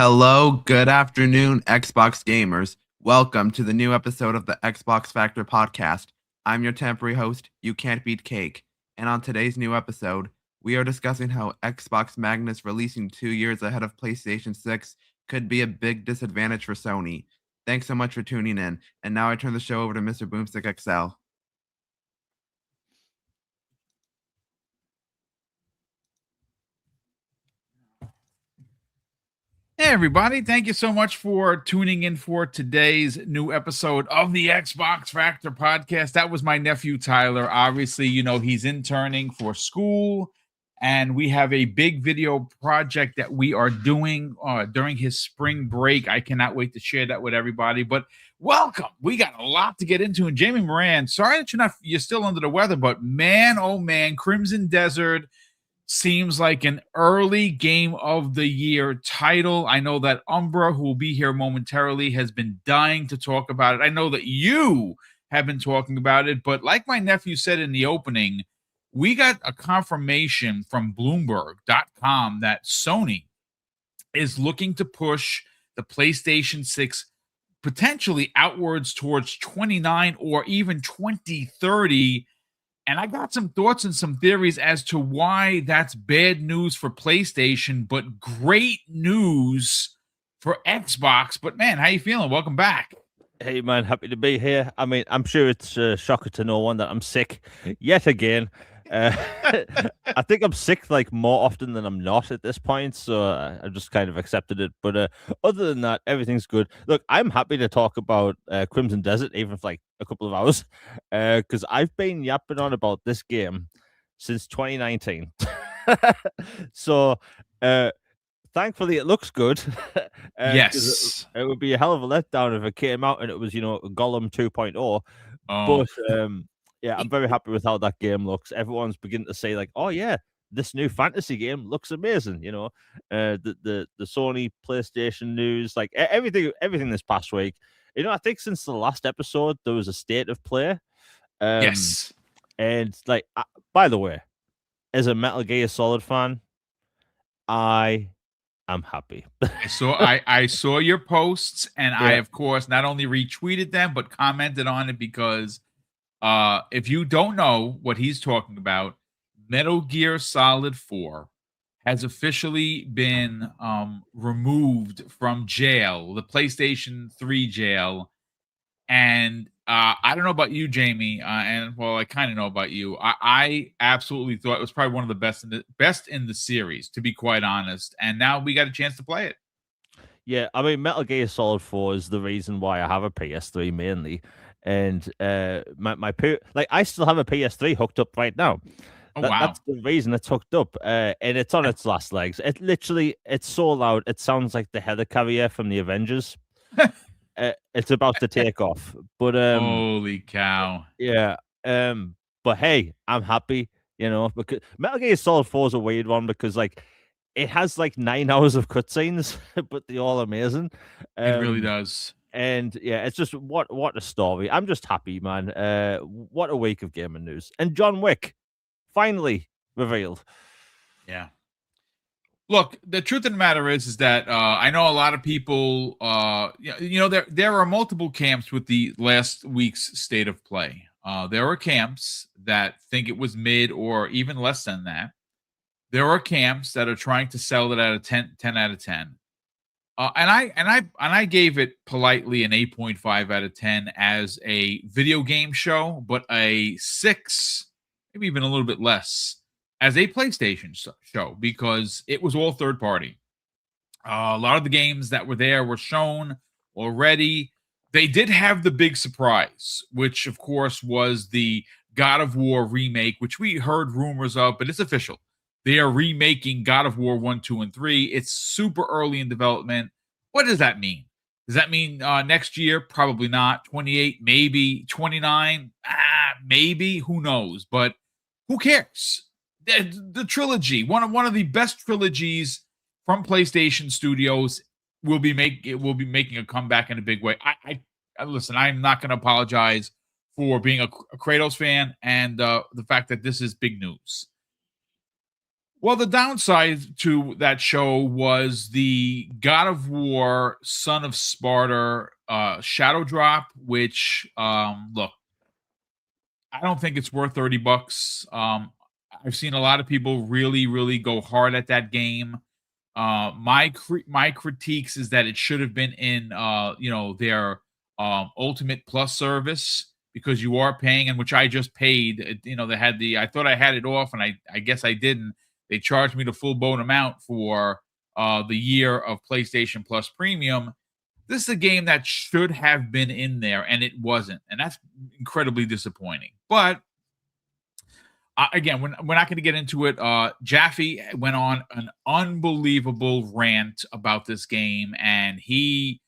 Hello, good afternoon, Xbox gamers. Welcome to the new episode of the Xbox Factor podcast. I'm your temporary host, You Can't Beat Cake. And on today's new episode, we are discussing how Xbox Magnus releasing 2 years ahead of PlayStation 6 could be a big disadvantage for Sony. Thanks so much for tuning in. And now I turn the show over to Mr. BoomStick XL. Hey, everybody. Thank you so much for tuning in for today's new episode of the Xbox Factor podcast. That was my nephew, Tyler. Obviously, he's interning for school, and we have a big video project that we are doing during his spring break. I cannot wait to share that with everybody. But welcome. We got a lot to get into. And Jamie Moran, sorry that you're still under the weather, but man, oh man, Crimson Desert seems like an early game of the year title. I know that Umbra, who will be here momentarily, has been dying to talk about it. I know that you have been talking about it, but like my nephew said in the opening, we got a confirmation from Bloomberg.com that Sony is looking to push the PlayStation 6 potentially outwards towards 29 or even 2030. And I got some thoughts and some theories as to why that's bad news for PlayStation, but great news for Xbox. But man, how you feeling? Welcome back. Hey man, happy to be here. I mean, I'm sure it's a shocker to no one that I'm sick yet again. I think I'm sick like more often than I'm not at this point, so I just kind of accepted it. But other than that, everything's good. Look, I'm happy to talk about Crimson Desert, even for like a couple of hours, because I've been yapping on about this game since 2019. So, thankfully, it looks good. Yes. It would be a hell of a letdown if it came out and it was, Gollum 2.0. Oh. But yeah, I'm very happy with how that game looks. Everyone's beginning to say like, "Oh yeah, this new fantasy game looks amazing." The Sony PlayStation news, like everything this past week. I think since the last episode there was a state of play. Yes. And like, by the way, as a Metal Gear Solid fan, I'm happy. I saw your posts, and Yeah. I, of course, not only retweeted them but commented on it because if you don't know what he's talking about, Metal Gear Solid 4 has officially been removed from jail, the PlayStation 3 jail. And I don't know about you, Jamie, and well, I kind of know about you. I absolutely thought it was probably one of the best in the series, to be quite honest. And now we got a chance to play it. Yeah, I mean, Metal Gear Solid 4 is the reason why I have a PS3 mainly. And I still have a PS3 hooked up right now. Oh, wow. That's the reason it's hooked up. And it's on its last legs. It's so loud. It sounds like the helicarrier from the Avengers. It's about to take off. But holy cow. Yeah. But hey, I'm happy, because Metal Gear Solid 4 is a weird one because like it has like 9 hours of cutscenes, but they're all amazing. It really does. And yeah, it's just what a story. I'm just happy, man. What a week of gaming news. And John Wick finally revealed. Yeah. Look, the truth of the matter is that I know a lot of people. There are multiple camps with the last week's state of play. There are camps that think it was mid or even less than that. There are camps that are trying to sell it at a 10 out of 10. And I gave it politely an 8.5 out of 10 as a video game show, but a 6, maybe even a little bit less, as a PlayStation show, because it was all third party. A lot of the games that were there were shown already. They did have the big surprise, which of course was the God of War remake, which we heard rumors of, but it's official. They are remaking God of War 1, 2, and 3. It's super early in development. What does that mean? Does that mean next year? Probably not. 28, maybe. 29, maybe. Who knows? But who cares? The trilogy, one of the best trilogies from PlayStation Studios, will be making a comeback in a big way. I listen. I'm not going to apologize for being a Kratos fan and the fact that this is big news. Well, the downside to that show was the God of War, Son of Sparta, Shadow Drop, which, look, I don't think it's worth $30. I've seen a lot of people really, really go hard at that game. My critiques is that it should have been in, their Ultimate Plus service, because you are paying, and which I just paid. They had I thought I had it off, and I guess I didn't. They charged me the full boat amount for the year of PlayStation Plus Premium. This is a game that should have been in there, and it wasn't, and that's incredibly disappointing. But again, we're not going to get into it. Jaffe went on an unbelievable rant about this game, and he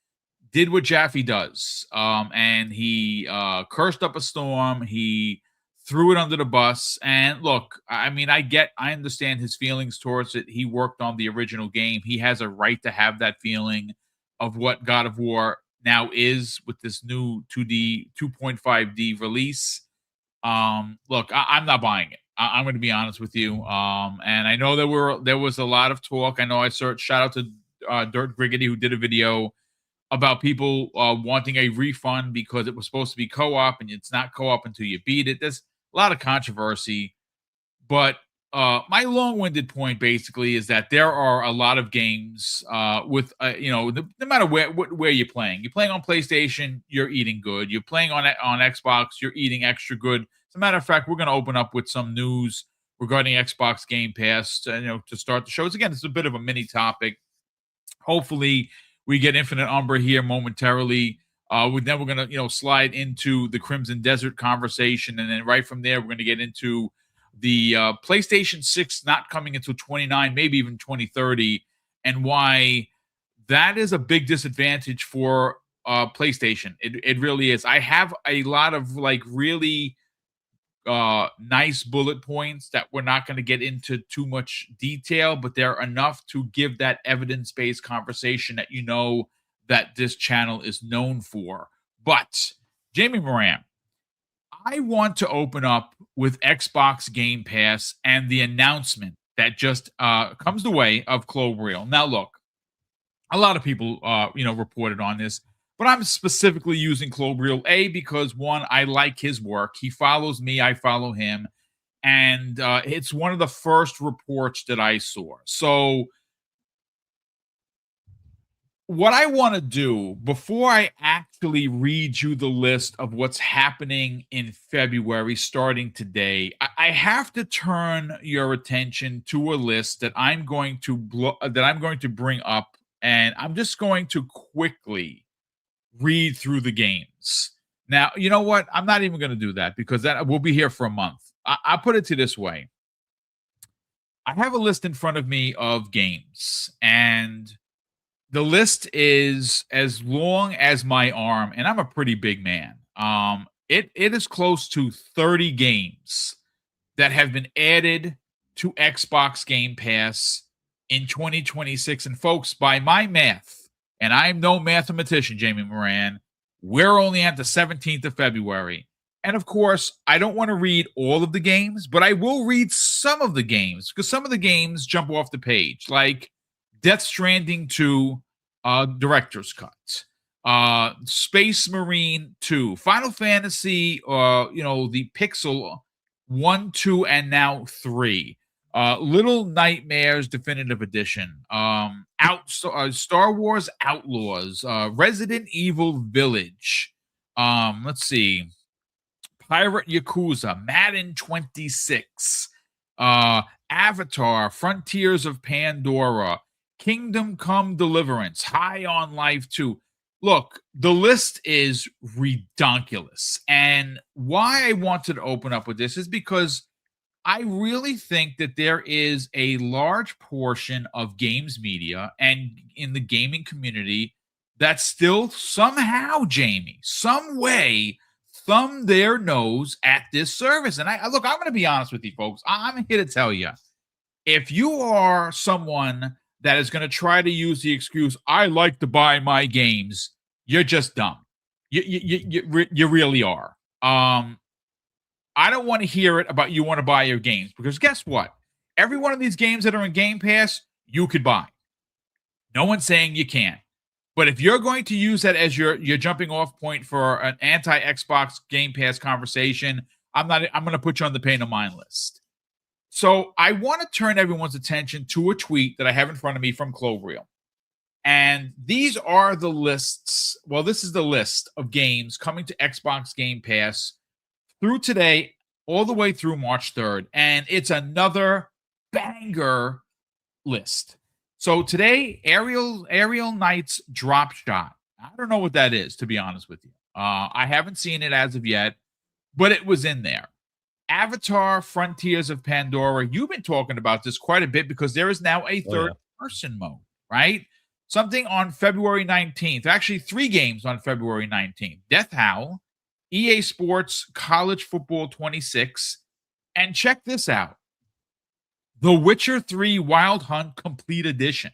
did what Jaffe does. And he cursed up a storm. He threw it under the bus. And look, I mean, I understand his feelings towards it. He worked on the original game. He has a right to have that feeling of what God of War now is with this new 2.5D release. Look, I'm not buying it. I'm going to be honest with you. And I know there was a lot of talk. I know shout out to Dirt Griggity, who did a video about people wanting a refund because it was supposed to be co-op, and it's not co-op until you beat it. There's a lot of controversy, but my long-winded point basically is that there are a lot of games with no matter where you're playing. You're playing on PlayStation, you're eating good. You're playing on Xbox, you're eating extra good. As a matter of fact, we're going to open up with some news regarding Xbox Game Pass, to start the shows. Again, it's a bit of a mini topic. Hopefully, we get Infinite Umbra here momentarily. Then we're going to slide into the Crimson Desert conversation, and then right from there, we're going to get into the PlayStation 6 not coming until 29, maybe even 2030, and why that is a big disadvantage for PlayStation. It really is. I have a lot of really nice bullet points that we're not going to get into too much detail, but they're enough to give that evidence-based conversation that that this channel is known for. But Jamie Moran, I want to open up with Xbox Game Pass and the announcement that just comes the way of Clobriel. Now, look, a lot of people, reported on this, but I'm specifically using Clobriel, because one, I like his work. He follows me, I follow him, and it's one of the first reports that I saw. So what I want to do before I actually read you the list of what's happening in February starting today, I have to turn your attention to a list that I'm going to bring up, and I'm just going to quickly read through the games. Now, you know what? I'm not even going to do that, because we'll be here for a month. I'll put it to this way. I have a list in front of me of games, and the list is as long as my arm, and I'm a pretty big man. It is close to 30 games that have been added to Xbox Game Pass in 2026. And folks, by my math, and I'm no mathematician, Jamie Moran, we're only at the 17th of February. And of course, I don't want to read all of the games, but I will read some of the games, because some of the games jump off the page, like Death Stranding 2 Director's Cut, Space Marine 2, Final Fantasy, the Pixel 1, 2, and now 3, Little Nightmares Definitive Edition, Star Wars Outlaws, Resident Evil Village, let's see, Pirate Yakuza, Madden 26, Avatar, Frontiers of Pandora, Kingdom Come Deliverance, High on Life 2. Look, the list is redonkulous. And why I wanted to open up with this is because I really think that there is a large portion of games media and in the gaming community that still somehow, Jamie, some way, thumb their nose at this service. And I'm going to be honest with you, folks. I'm here to tell you, if you are someone that is going to try to use the excuse, I like to buy my games, you're just dumb. You really are. I don't want to hear it about you want to buy your games, because guess what? Every one of these games that are in Game Pass, you could buy. No one's saying you can't. But if you're going to use that as your jumping off point for an anti-Xbox Game Pass conversation, I'm going to put you on the pain of mind list. So I want to turn everyone's attention to a tweet that I have in front of me from Clovereel. And these are the lists. Well, this is the list of games coming to Xbox Game Pass through today, all the way through March 3rd. And it's another banger list. So today, Aerial Knight's Drop Shot. I don't know what that is, to be honest with you. I haven't seen it as of yet, but it was in there. Avatar Frontiers of Pandora. You've been talking about this quite a bit because there is now a third-person mode, right? Something on February 19th. Actually, 3 games on February 19th. Death Howl, EA Sports College Football 26, and check this out. The Witcher 3 Wild Hunt Complete Edition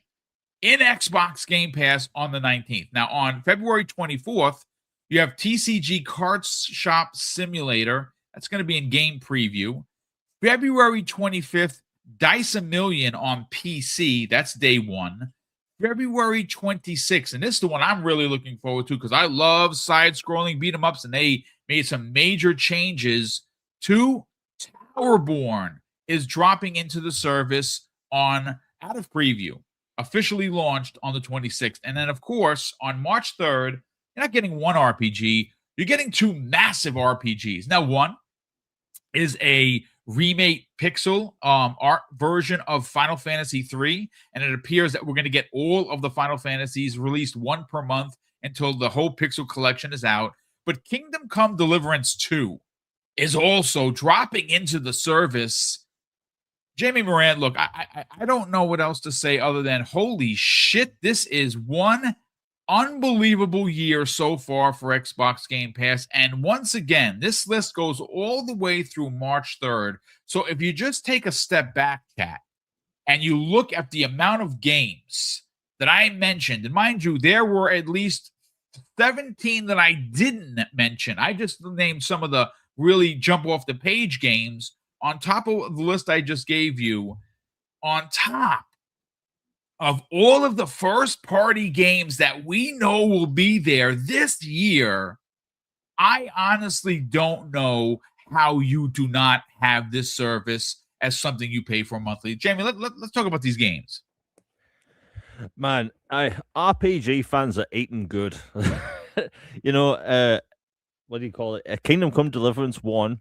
in Xbox Game Pass on the 19th. Now, on February 24th, you have TCG Card Shop Simulator. That's going to be in game preview. February 25th, Dice A Million on PC. That's day 1. February 26th, and this is the one I'm really looking forward to because I love side-scrolling beat-em-ups, and they made some major changes to Towerborn. Is dropping into the service out of preview, officially launched on the 26th. And then, of course, on March 3rd, you're not getting one RPG, you're getting 2 massive RPGs. Now, one is a remake pixel art version of Final Fantasy III, and it appears that we're going to get all of the Final Fantasies released 1 per month until the whole pixel collection is out. But Kingdom Come Deliverance 2 is also dropping into the service. Jamie Moran, look, I don't know what else to say other than holy shit, this is one unbelievable year so far for Xbox Game Pass. And once again, this list goes all the way through March 3rd. So if you just take a step back, chat, and you look at the amount of games that I mentioned, and mind you, there were at least 17 that I didn't mention. I just named some of the really jump off the page games on top of the list I just gave you, on top of all of the first-party games that we know will be there this year. I honestly don't know how you do not have this service as something you pay for monthly. Jamie, let's talk about these games. Man, RPG fans are eating good. You know, what do you call it? Kingdom Come Deliverance 1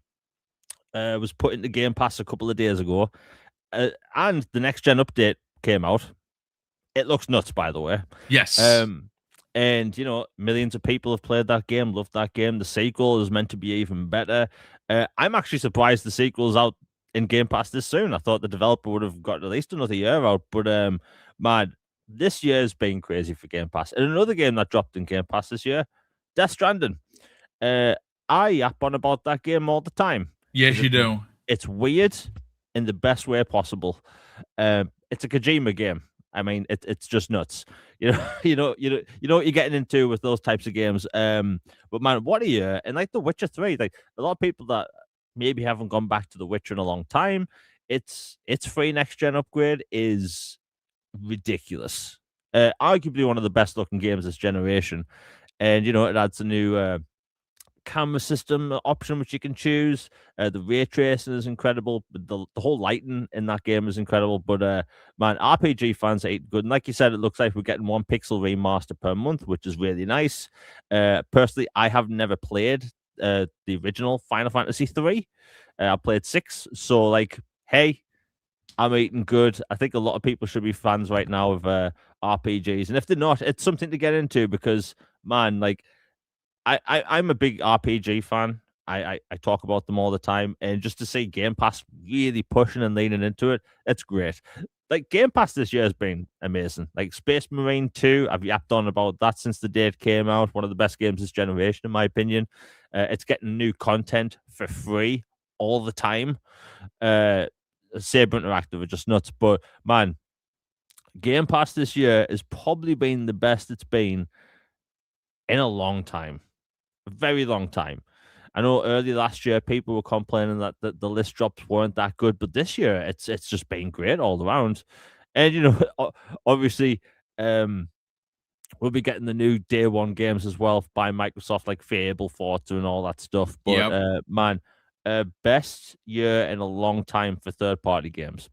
was put into Game Pass a couple of days ago, and the next gen update came out. It looks nuts, by the way. Yes. And you know, millions of people have played that game, loved that game. The sequel is meant to be even better. I'm actually surprised the sequel's out in Game Pass this soon. I thought the developer would have got at least another year out, but man, this year's been crazy for Game Pass. And another game that dropped in Game Pass this year, Death Stranding. I yap on about that game all the time. Yes, you do. It's weird in the best way possible. It's a Kojima game. I mean, it's just nuts. You know what you're getting into with those types of games. But man, what a year! And like The Witcher 3, like a lot of people that maybe haven't gone back to The Witcher in a long time, its free next gen upgrade is ridiculous. Arguably one of the best looking games this generation, and you know it adds a new camera system option which you can choose. The ray tracing is incredible. The whole lighting in that game is incredible. But man, RPG fans are eating good. And like you said, it looks like we're getting 1 pixel remaster per month, which is really nice. Personally, I have never played the original Final Fantasy 3. I played 6. So like, hey, I'm eating good. I think a lot of people should be fans right now of RPGs. And if they're not, it's something to get into because, man, like, I'm a big RPG fan. I talk about them all the time. And just to see Game Pass really pushing and leaning into it, it's great. Like, Game Pass this year has been amazing. Like, Space Marine 2, I've yapped on about that since the day it came out. One of the best games this generation, in my opinion. It's getting new content for free all the time. Saber Interactive are just nuts. But, man, Game Pass this year has probably been the best it's been in a long time. A very long time. I know early last year people were complaining that the list drops weren't that good, but this year it's just been great all around. And obviously, we'll be getting the new day one games as well by Microsoft, like Fable, Forza, and all that stuff. But man, best year in a long time for third party games.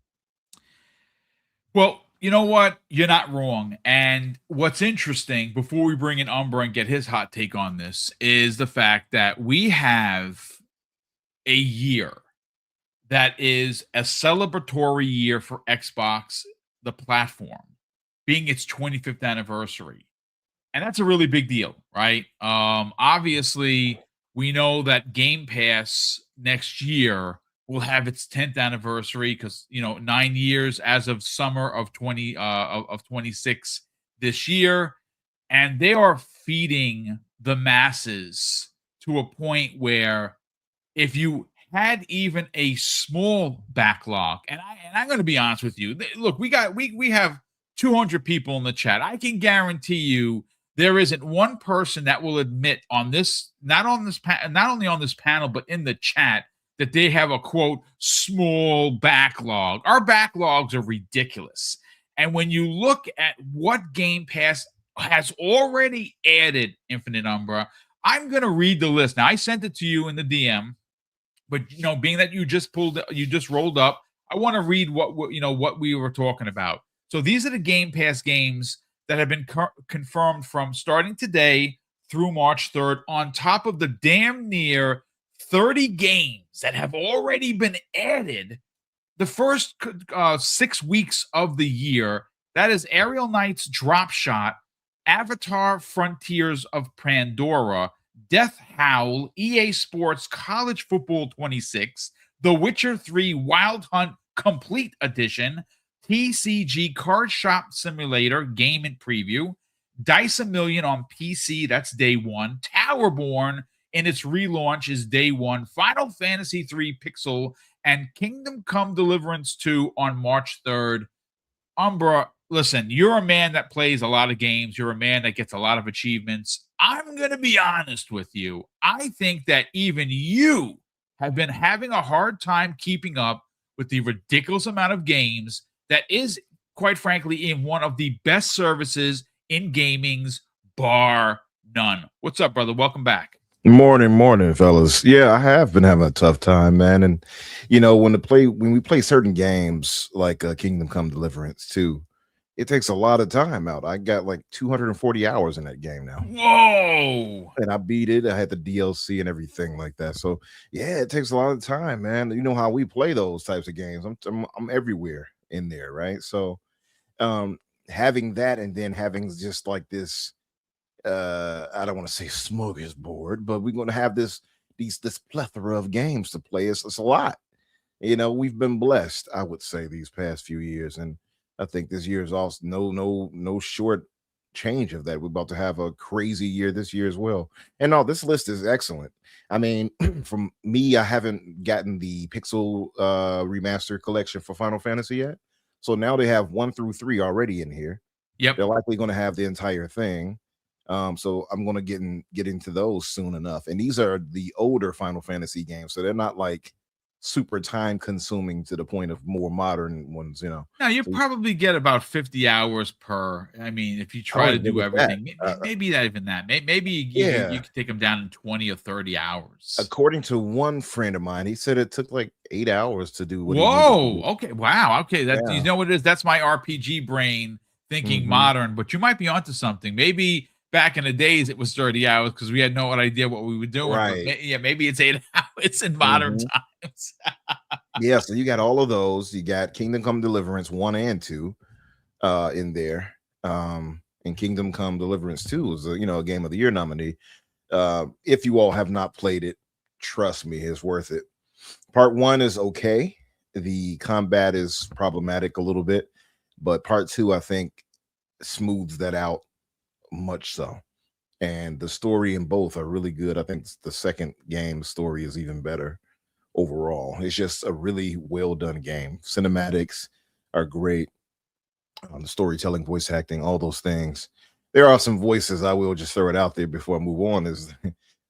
Well, you know what? You're not wrong. And what's interesting, before we bring in Umbra and get his hot take on this, is the fact that we have a year that is a celebratory year for Xbox, the platform, being its 25th anniversary. And that's a really big deal, right? Obviously, we know that Game Pass next year will have its 10th anniversary because 9 years as of summer of 26 this year, and they are feeding the masses to a point where if you had even a small backlog, and I'm going to be honest with you, look, we have 200 people in the chat. I can guarantee you there isn't one person that will admit on this, not only on this panel, but in the chat, that they have a quote small backlog. Our backlogs are ridiculous. And when you look at what Game Pass has already added, Infinite Umbra, I'm going to read the list. Now, I sent it to you in the DM, but being that you just rolled up, I want to read what we were talking about. So these are the Game Pass games that have been confirmed from starting today through March 3rd, on top of the damn near 30 games that have already been added the first 6 weeks of the year. That is Aerial Knights Drop Shot, Avatar Frontiers of Pandora, Death Howl, EA Sports College Football 26, The Witcher 3 Wild Hunt Complete Edition, TCG Card Shop Simulator Game and Preview, Dice A Million on PC, that's day one, Towerborn in its relaunch is day one, Final Fantasy 3 Pixel, and Kingdom Come Deliverance 2 on March 3rd. Umbra, listen, you're a man that plays a lot of games. You're a man that gets a lot of achievements. I'm going to be honest with you. I think that even you have been having a hard time keeping up with the ridiculous amount of games that is, quite frankly, in one of the best services in gaming's, bar none. What's up, brother? Welcome back. Morning, fellas. Yeah, I have been having a tough time, man. And when we play certain games like Kingdom Come Deliverance 2, it takes a lot of time out. I got like 240 hours in that game now. Whoa! And I beat it. I had the DLC and everything like that. So yeah, it takes a lot of time, man. You know how we play those types of games. I'm everywhere in there, right? So having that and then having just like this I don't want to say smorgasbord, but we're going to have this plethora of games to play. It's a lot. We've been blessed, I would say, these past few years, and I think this year is also no short change of that. We're about to have a crazy year this year as well. And no, this list is excellent. I mean, from me, I haven't gotten the Pixel remaster collection for Final Fantasy yet, so now they have 1 through 3 already in here. Yep, they're likely going to have the entire thing. So I'm going to get into those soon enough. And these are the older Final Fantasy games, so they're not like super time consuming to the point of more modern ones, Now you probably get about 50 hours per. I mean, if you try to do everything, maybe not even that. Maybe you could take them down in 20 or 30 hours. According to one friend of mine, he said it took like 8 hours to do. Okay, wow. Okay, you know what it is? That's my RPG brain thinking modern, but you might be onto something. Maybe back in the days, it was 30 hours because we had no idea what we were doing. Right. Maybe it's 8 hours in modern times. Yeah, so you got all of those. You got Kingdom Come Deliverance 1 and 2 in there. And Kingdom Come Deliverance 2 is a Game of the Year nominee. If you all have not played it, trust me, it's worth it. Part 1 is okay. The combat is problematic a little bit, but part 2, I think, smooths that out much so, and the story in both are really good. I think the second game story is even better overall. It's just a really well done game. Cinematics are great, the storytelling, voice acting, all those things. There are some voices, I will just throw it out there before I move on, is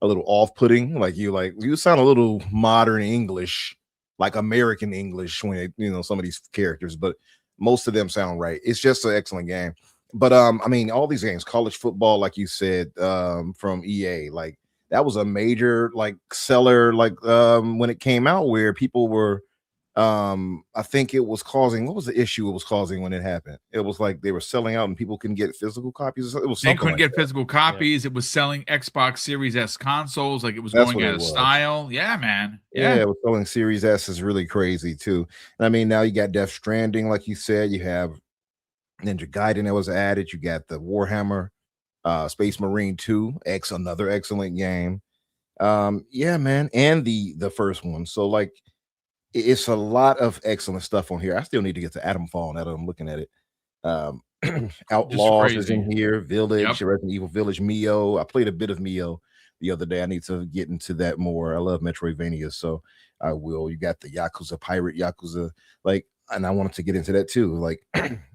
a little off-putting. Like you sound a little modern English, like American English when it, some of these characters, but most of them sound right. It's just an excellent game. But I mean, all these games, college football, like you said, from EA, like that was a major like seller, like when it came out, where people were I think it was causing, what was the issue it was causing when it happened? It was like they were selling out and people couldn't get physical copies. It was They something couldn't like get that. physical copies. It was selling Xbox Series S consoles, like it was That's going what out it of was. style. Yeah, man. Yeah, Yeah. it was selling Series S is really crazy too. And I mean, now you got Death Stranding, like you said, you have Ninja Gaiden that was added, you got the Warhammer Space Marine 2, another excellent game. Yeah, man, and the first one. So like it's a lot of excellent stuff on here. I still need to get to Atomfall now that I'm looking at it. Um Outlaws is crazy. in here, Village, Yep. Resident Evil Village, Mio. I played a bit of Mio the other day. I need to get into that more. I love Metroidvania, so I will. You got the Yakuza Pirate Yakuza, like, and I wanted to get into that too, like,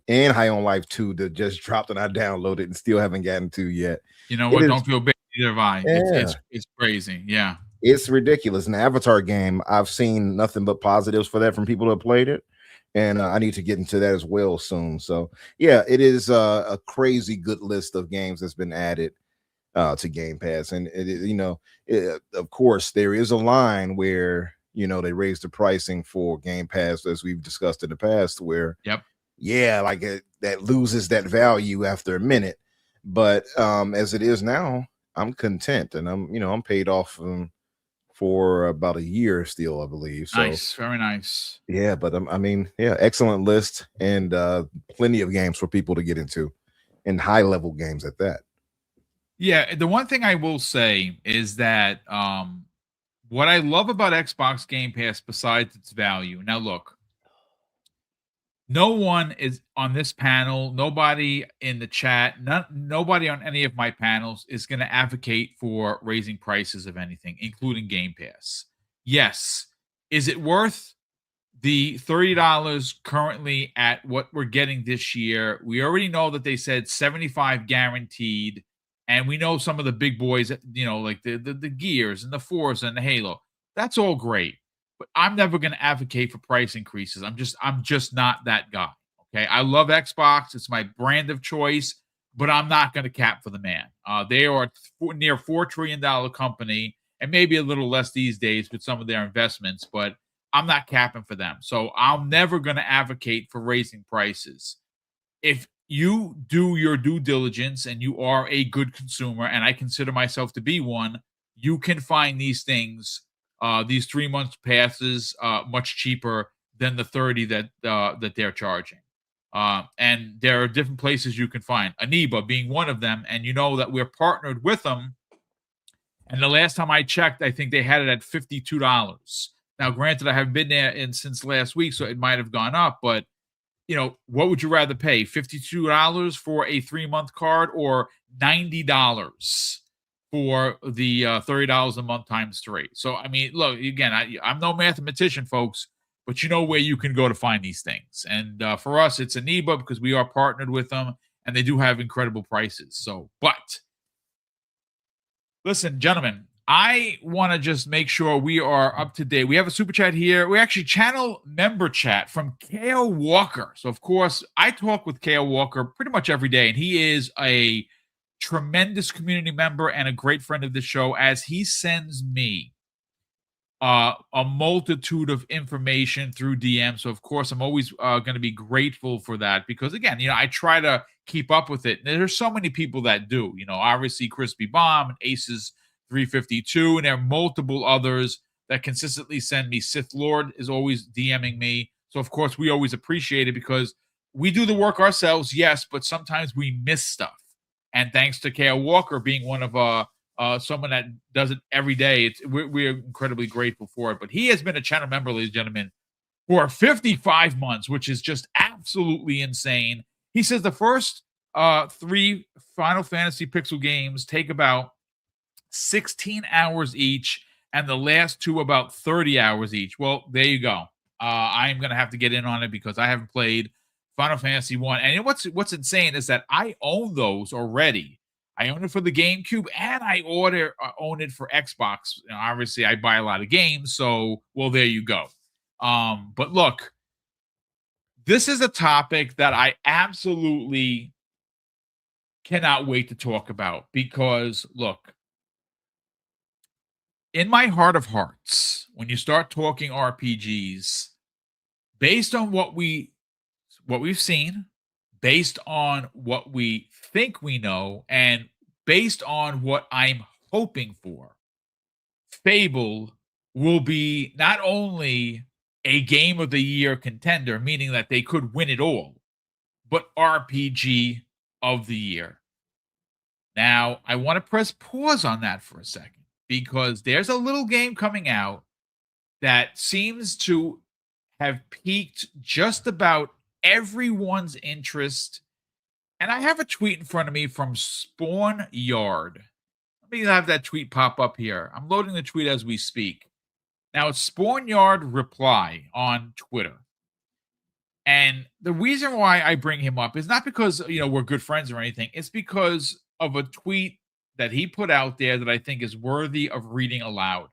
and High on Life 2 that just dropped and I downloaded and still haven't gotten to yet. You know It what? is, Don't feel bad. Neither have I. yeah, It's crazy. Yeah. it's ridiculous. An Avatar game, I've seen nothing but positives for that from people who have played it, and I need to get into that as well soon. So yeah, it is a crazy good list of games that's been added to Game Pass, and of course, there is a line where they raise the pricing for Game Pass, as we've discussed in the past, where Yep. yeah, like that loses that value after a minute. But as it is now, I'm content, and I'm paid off for about a year still, I believe. So Nice. Very nice. yeah, but I mean, yeah, excellent list, and plenty of games for people to get into, and high level games at that. Yeah. The one thing I will say is that what I love about Xbox Game Pass, besides its value, now look, no one is on this panel, nobody in the chat, nobody on any of my panels is going to advocate for raising prices of anything, including Game Pass. Yes. Is it worth the $30 currently at what we're getting this year? We already know that they said 75 guaranteed, and we know some of the big boys, like the Gears and the Forza and the Halo. That's all great. But I'm never going to advocate for price increases. I'm just not that guy. Okay. I love Xbox. It's my brand of choice, but I'm not going to cap for the man. They are near $4 trillion company, and maybe a little less these days with some of their investments, but I'm not capping for them. So I'm never going to advocate for raising prices. If you do your due diligence and you are a good consumer, and I consider myself to be one, you can find these things, these 3 months passes, much cheaper than the 30 that they're charging. And there are different places you can find, ENEBA being one of them, and you know that we're partnered with them. And the last time I checked, I think they had it at $52. Now, granted, I haven't been there since last week, so it might have gone up, but what would you rather pay? $52 for a 3-month card, or $90 for the $30 a month times 3? So, I mean, look, again, I'm no mathematician, folks, but you know where you can go to find these things. And for us, it's ENEBA because we are partnered with them, and they do have incredible prices. So, but listen, gentlemen, I want to just make sure we are up to date. We have a super chat here. We actually channel member chat from K.O. Walker. So, of course, I talk with K.O. Walker pretty much every day, and he is a tremendous community member and a great friend of the show, as he sends me a multitude of information through DM. So, of course, I'm always going to be grateful for that because, again, I try to keep up with it. And there's so many people that do. Obviously, Crispy Bomb and Aces 352, and there are multiple others that consistently send me. Sith Lord is always DMing me. So, of course, we always appreciate it because we do the work ourselves, yes, but sometimes we miss stuff. And thanks to K.O. Walker being one of someone that does it every day, we're incredibly grateful for it. But he has been a channel member, ladies and gentlemen, for 55 months, which is just absolutely insane. He says the first 3 Final Fantasy Pixel games take about 16 hours each, and the last 2 about 30 hours each. Well, there you go. I'm going to have to get in on it because I haven't played Final Fantasy 1. And what's insane is that I own those already. I own it for the GameCube, and I own it for Xbox. Obviously, I buy a lot of games, so well, there you go. But look, this is a topic that I absolutely cannot wait to talk about because, look, in my heart of hearts, when you start talking RPGs, based on what we've seen, based on what we think we know, and based on what I'm hoping for, Fable will be not only a Game of the Year contender, meaning that they could win it all, but RPG of the Year. Now, I want to press pause on that for a second because there's a little game coming out that seems to have piqued just about everyone's interest. And I have a tweet in front of me from Spawn Yard. Let me have that tweet pop up here. I'm loading the tweet as we speak. Now, it's Spawn Yard Reply on Twitter. And the reason why I bring him up is not because, we're good friends or anything. It's because of a tweet that he put out there that I think is worthy of reading aloud.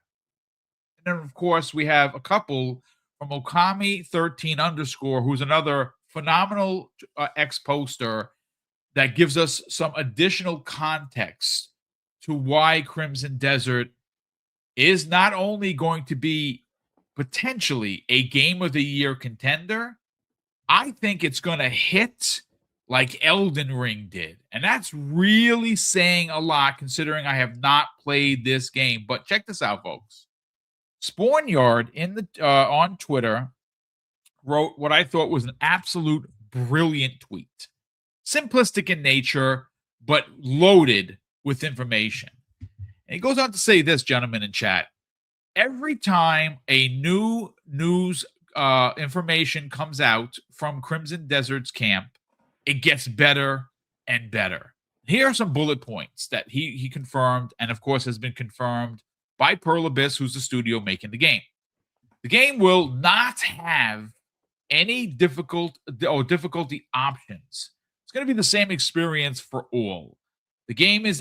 And then, of course, we have a couple from Okami13_, who's another phenomenal ex-poster that gives us some additional context to why Crimson Desert is not only going to be potentially a Game of the Year contender, I think it's going to hit like Elden Ring did. And that's really saying a lot considering I have not played this game. But check this out, folks. Spawnyard on Twitter wrote what I thought was an absolute brilliant tweet. Simplistic in nature, but loaded with information. And he goes on to say this, gentlemen in chat. Every time a new news information comes out from Crimson Desert's camp, it gets better and better. Here are some bullet points that he confirmed, and of course has been confirmed by Pearl Abyss, who's the studio making the game. The game will not have any difficulty options. It's going to be the same experience for all. The game is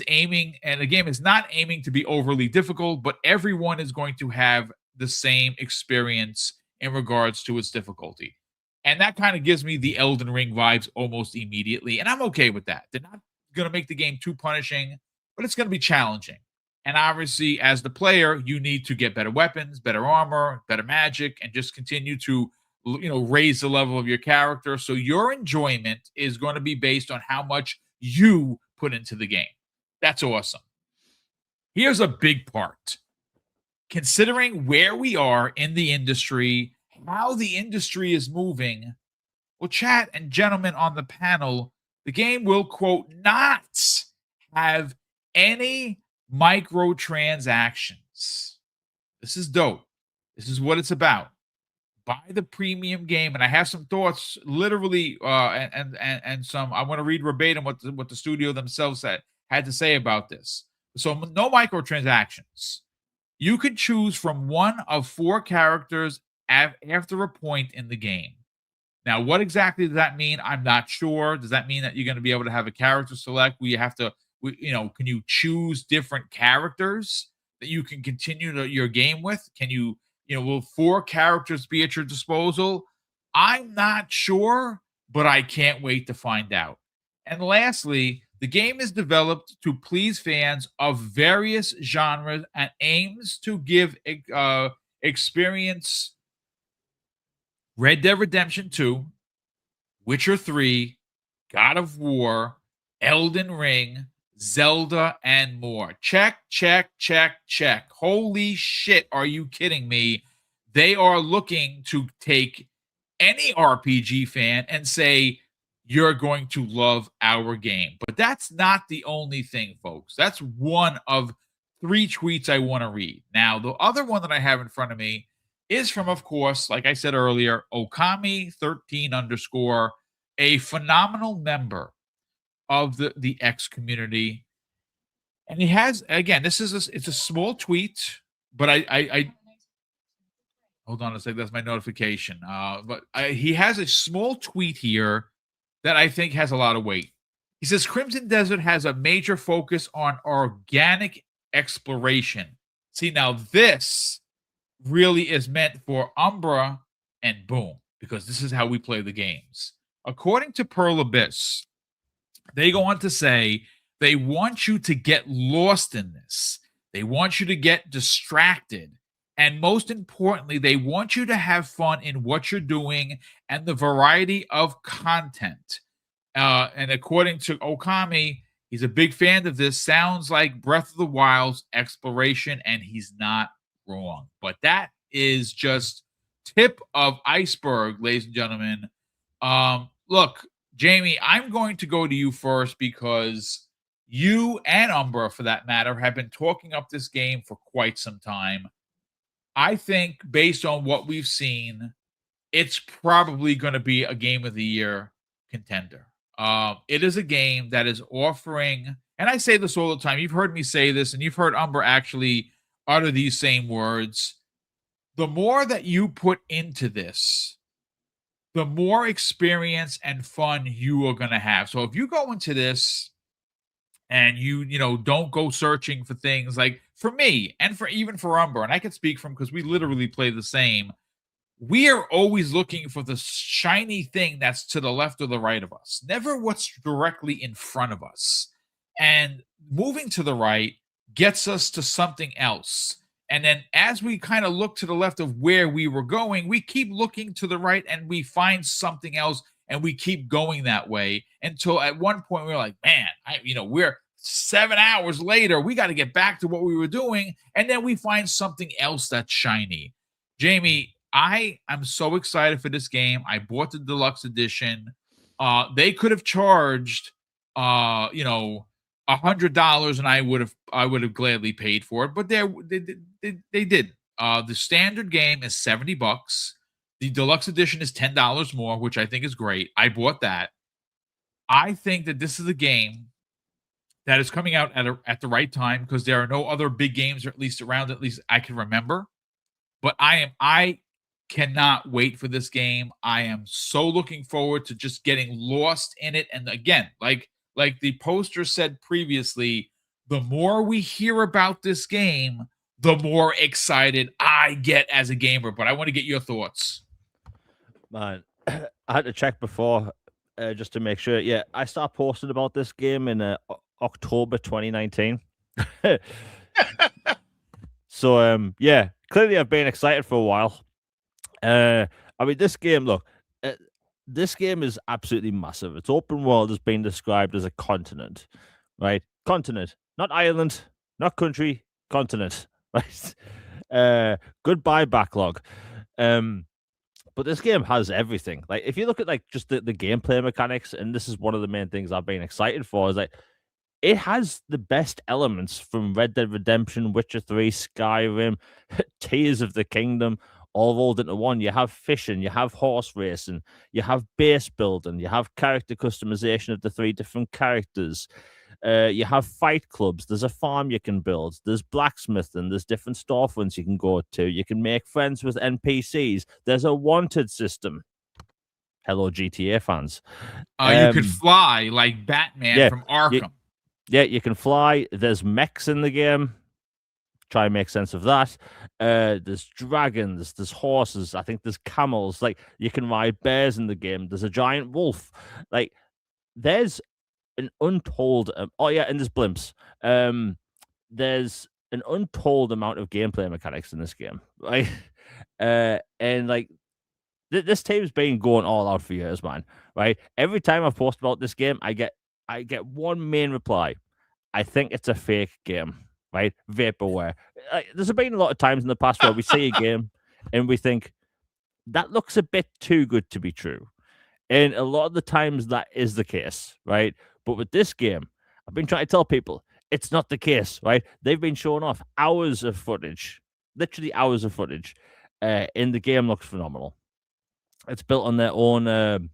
not aiming to be overly difficult, but everyone is going to have the same experience in regards to its difficulty. And that kind of gives me the Elden Ring vibes almost immediately. And I'm okay with that. They're not going to make the game too punishing, but it's going to be challenging. And obviously, as the player, you need to get better weapons, better armor, better magic, and just continue to, raise the level of your character. So your enjoyment is going to be based on how much you put into the game. That's awesome. Here's a big part. Considering where we are in the industry, how the industry is moving, well, chat and gentlemen on the panel, the game will, quote, not have any microtransactions. This is dope. This is what it's about. Buy the premium game, and I have some thoughts, literally, and some. I want to read verbatim what the studio themselves had to say about this. So, no microtransactions. You could choose from one of 4 characters after a point in the game. Now, what exactly does that mean? I'm not sure. Does that mean that you're going to be able to have a character select where you have to, can you choose different characters that you can continue your game with? Can you, will 4 characters be at your disposal? I'm not sure, but I can't wait to find out. And lastly, the game is developed to please fans of various genres and aims to give experience Red Dead Redemption 2, Witcher 3, God of War, Elden Ring, Zelda, and more. Check, check, check, check. Holy shit, are you kidding me? They are looking to take any RPG fan and say, you're going to love our game. But that's not the only thing, folks. That's one of 3 tweets I want to read. Now, the other one that I have in front of me is from, of course, like I said earlier, Okami13_, a phenomenal member of the X community. And he has, again, it's a small tweet, but I hold on a second, that's my notification. But he has a small tweet here that I think has a lot of weight. He says Crimson Desert has a major focus on organic exploration. See, now this really is meant for Umbra and Boom, because this is how we play the games. According to Pearl Abyss, they go on to say they want you to get lost in this. They want you to get distracted. And most importantly, they want you to have fun in what you're doing and the variety of content. And according to Okami, he's a big fan of this. Sounds like Breath of the Wild's exploration, and he's not wrong. But that is just tip of iceberg, ladies and gentlemen. Look, Jamie, I'm going to go to you first because you and Umbra, for that matter, have been talking up this game for quite some time. I think based on what we've seen, it's probably going to be a game of the year contender. It is a game that is offering, and I say this all the time. You've heard me say this, and you've heard Umbra actually utter these same words. The more that you put into this, the more experience and fun you are going to have. So if you go into this and you don't go searching for things, like for me and for even for Umbra, and I can speak from because we literally play the same. We are always looking for the shiny thing that's to the left or the right of us, never what's directly in front of us. And moving to the right gets us to something else. And then as we kind of look to the left of where we were going, we keep looking to the right and we find something else, and we keep going that way until at one point we're like, man, we're 7 hours later, we got to get back to what we were doing. And then we find something else that's shiny. Jamie, I am so excited for this game. I bought the deluxe edition. They could have charged, $100, and I would have gladly paid for it, but they did. The standard game is $70. The deluxe edition is $10 more, which I think is great. I bought that. I think that this is a game that is coming out at the right time because there are no other big games, or at least I can remember. But I cannot wait for this game. I am so looking forward to just getting lost in it. And again, like the poster said previously, the more we hear about this game, the more excited I get as a gamer. But I want to get your thoughts. Man, I had to check before just to make sure. Yeah, I started posting about this game in October 2019. So, yeah, clearly I've been excited for a while. This game, look, this game is absolutely massive. Its open world has been described as a continent, right? Continent, not island, not country, continent, right? Goodbye backlog. But this game has everything. Like, if you look at just the gameplay mechanics, and this is one of the main things I've been excited for, is it has the best elements from Red Dead Redemption, Witcher 3, Skyrim, Tears of the Kingdom, all rolled into one. You have fishing, you have horse racing, you have base building, you have character customization of the 3 different characters. You have fight clubs. There's a farm you can build. There's blacksmithing. There's different storefronts you can go to. You can make friends with NPCs. There's a wanted system. Hello, GTA fans. You could fly like Batman from Arkham. You can fly. There's mechs in the game. Try and make sense of that. There's dragons. There's horses. I think there's camels. You can ride bears in the game. There's a giant wolf. There's an untold and there's blimps. There's an untold amount of gameplay mechanics in this game, right? This team's been going all out for years, man, right? Every time I've posted about this game, I get one main reply. I think it's a fake game, right? Vaporware. There's been a lot of times in the past where we see a game and we think that looks a bit too good to be true. And a lot of the times that is the case, right? But with this game, I've been trying to tell people it's not the case, right? They've been showing off hours of footage, literally hours of footage, and the game looks phenomenal. It's built on their own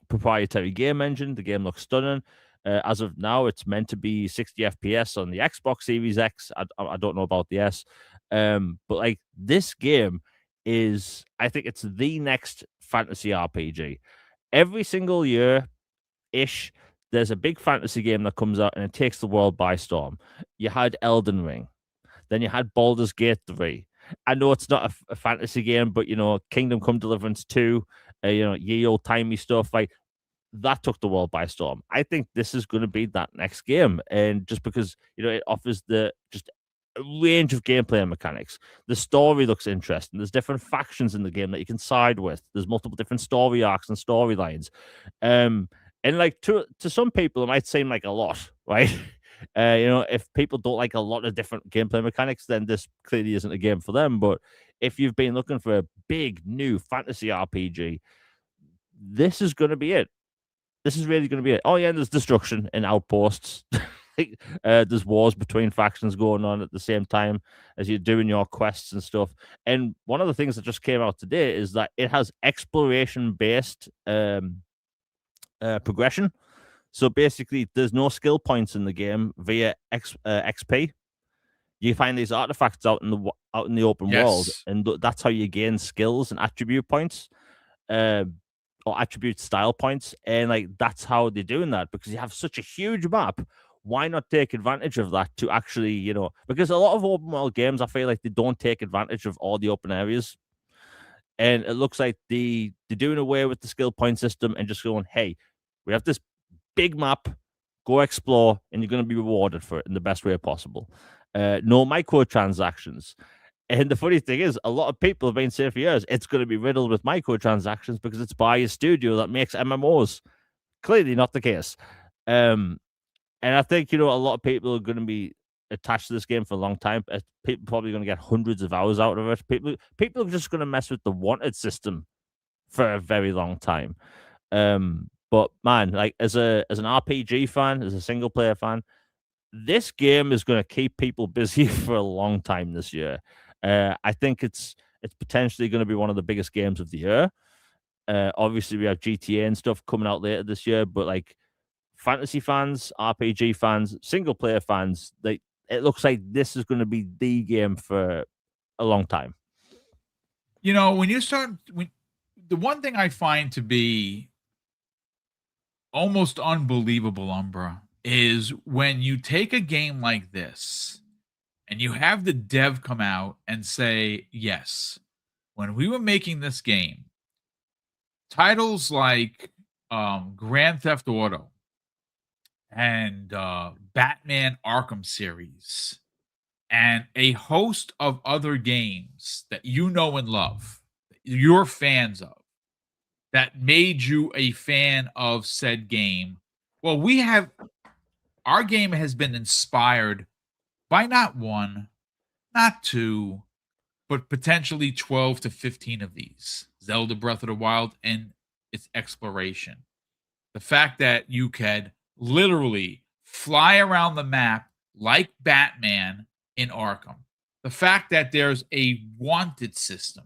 proprietary game engine. The game looks stunning. As of now, it's meant to be 60 FPS on the Xbox Series X. I don't know about the S. But this game is, I think it's the next fantasy RPG. Every single year-ish, there's a big fantasy game that comes out and it takes the world by storm. You had Elden Ring, then you had Baldur's Gate 3. I know it's not a fantasy game, but Kingdom Come Deliverance 2, ye old timey stuff like that took the world by storm. I think this is going to be that next game, and just because it offers just a range of gameplay and mechanics. The story looks interesting. There's different factions in the game that you can side with. There's multiple different story arcs and storylines. And like to some people, it might seem like a lot, right? If people don't like a lot of different gameplay mechanics, then this clearly isn't a game for them. But if you've been looking for a big new fantasy RPG, this is going to be it. This is really going to be it. Oh yeah, there's destruction and outposts. There's wars between factions going on at the same time as you're doing your quests and stuff. And one of the things that just came out today is that it has exploration-based progression. So basically, there's no skill points in the game via XP. You find these artifacts out in the open world, and that's how you gain skills and attribute points. Or attribute style points, and like that's how they're doing that, because you have such a huge map. Why not take advantage of that to actually, because a lot of open world games, I feel like they don't take advantage of all the open areas, and it looks like they're doing away with the skill point system and just going, hey, we have this big map, go explore, and you're going to be rewarded for it in the best way possible. No microtransactions. And the funny thing is, a lot of people have been saying for years, it's going to be riddled with microtransactions because it's by a studio that makes MMOs. Clearly not the case. And I think, a lot of people are going to be attached to this game for a long time. People probably going to get hundreds of hours out of it. People are just going to mess with the wanted system for a very long time. But man, like as an RPG fan, as a single player fan, this game is going to keep people busy for a long time this year. I think it's potentially going to be one of the biggest games of the year. Obviously, we have GTA and stuff coming out later this year, but like fantasy fans, RPG fans, single player fans, it looks like this is going to be the game for a long time. The one thing I find to be almost unbelievable, Umbra, is when you take a game like this and you have the dev come out and say, yes, when we were making this game, titles like Grand Theft Auto and Batman Arkham series and a host of other games that you know and love, that you're fans of, that made you a fan of said game. Well, our game has been inspired by not one, not two, but potentially 12 to 15 of these. Zelda Breath of the Wild and its exploration. The fact that you could literally fly around the map like Batman in Arkham. The fact that there's a wanted system,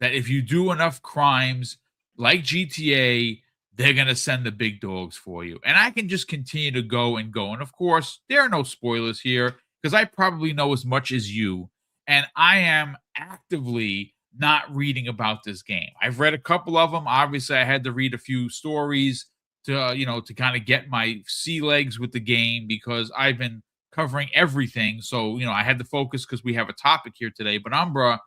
that if you do enough crimes like GTA, they're going to send the big dogs for you. And I can just continue to go and go. And of course, there are no spoilers here, because I probably know as much as you, and I am actively not reading about this game. I've read a couple of them. Obviously, I had to read a few stories to kind of get my sea legs with the game, because I've been covering everything. So, I had to focus because we have a topic here today. But Umbra,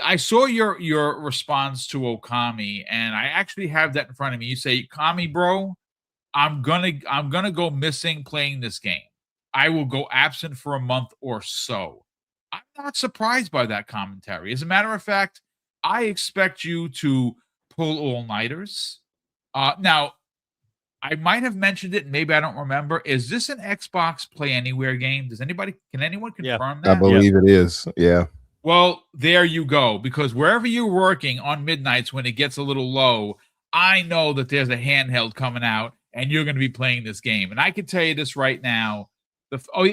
I saw your response to Okami, and I actually have that in front of me. You say, Kami, bro, I'm gonna go missing playing this game. I will go absent for a month or so. I'm not surprised by that commentary. As a matter of fact, I expect you to pull all-nighters. Now, I might have mentioned it, maybe I don't remember. Is this an Xbox Play Anywhere game? Can anyone confirm that? I believe it is. Yeah. Well, there you go. Because wherever you're working on midnights when it gets a little low, I know that there's a handheld coming out and you're going to be playing this game. And I can tell you this right now.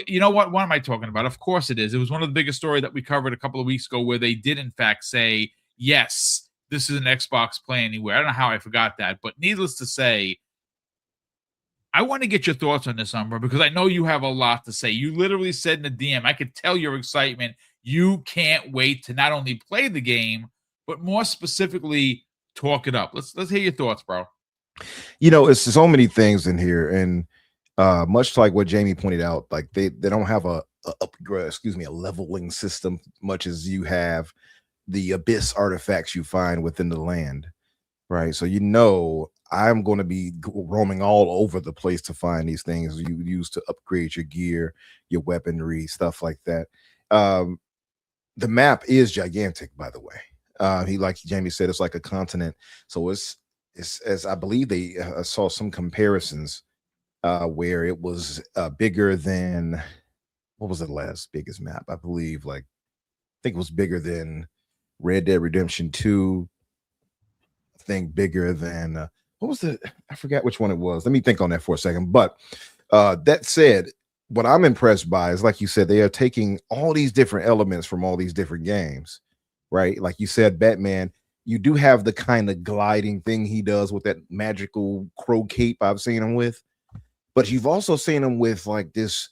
You know what? What am I talking about? Of course it is. It was one of the biggest stories that we covered a couple of weeks ago, where they did in fact say, yes, this is an Xbox Play Anywhere. I don't know how I forgot that, but needless to say, I want to get your thoughts on this, Umbra, because I know you have a lot to say. You literally said in the DM, I could tell your excitement. You can't wait to not only play the game, but more specifically, talk it up. Let's hear your thoughts, bro. It's so many things in here, and much like what Jamie pointed out, like they don't have a leveling system much as you have the abyss artifacts you find within the land, right? So I'm going to be roaming all over the place to find these things you use to upgrade your gear, your weaponry, stuff like that. The map is gigantic, by the way. Like Jamie said, it's like a continent. So it's as I believe they saw some comparisons where it was bigger than, what was the last biggest map? I believe I think it was bigger than Red Dead Redemption 2. I think bigger than I forgot which one it was. Let me think on that for a second. But that said, what I'm impressed by is, like you said, they are taking all these different elements from all these different games, right? Like you said, Batman, you do have the kind of gliding thing he does with that magical crow cape I've seen him with, but you've also seen him with like this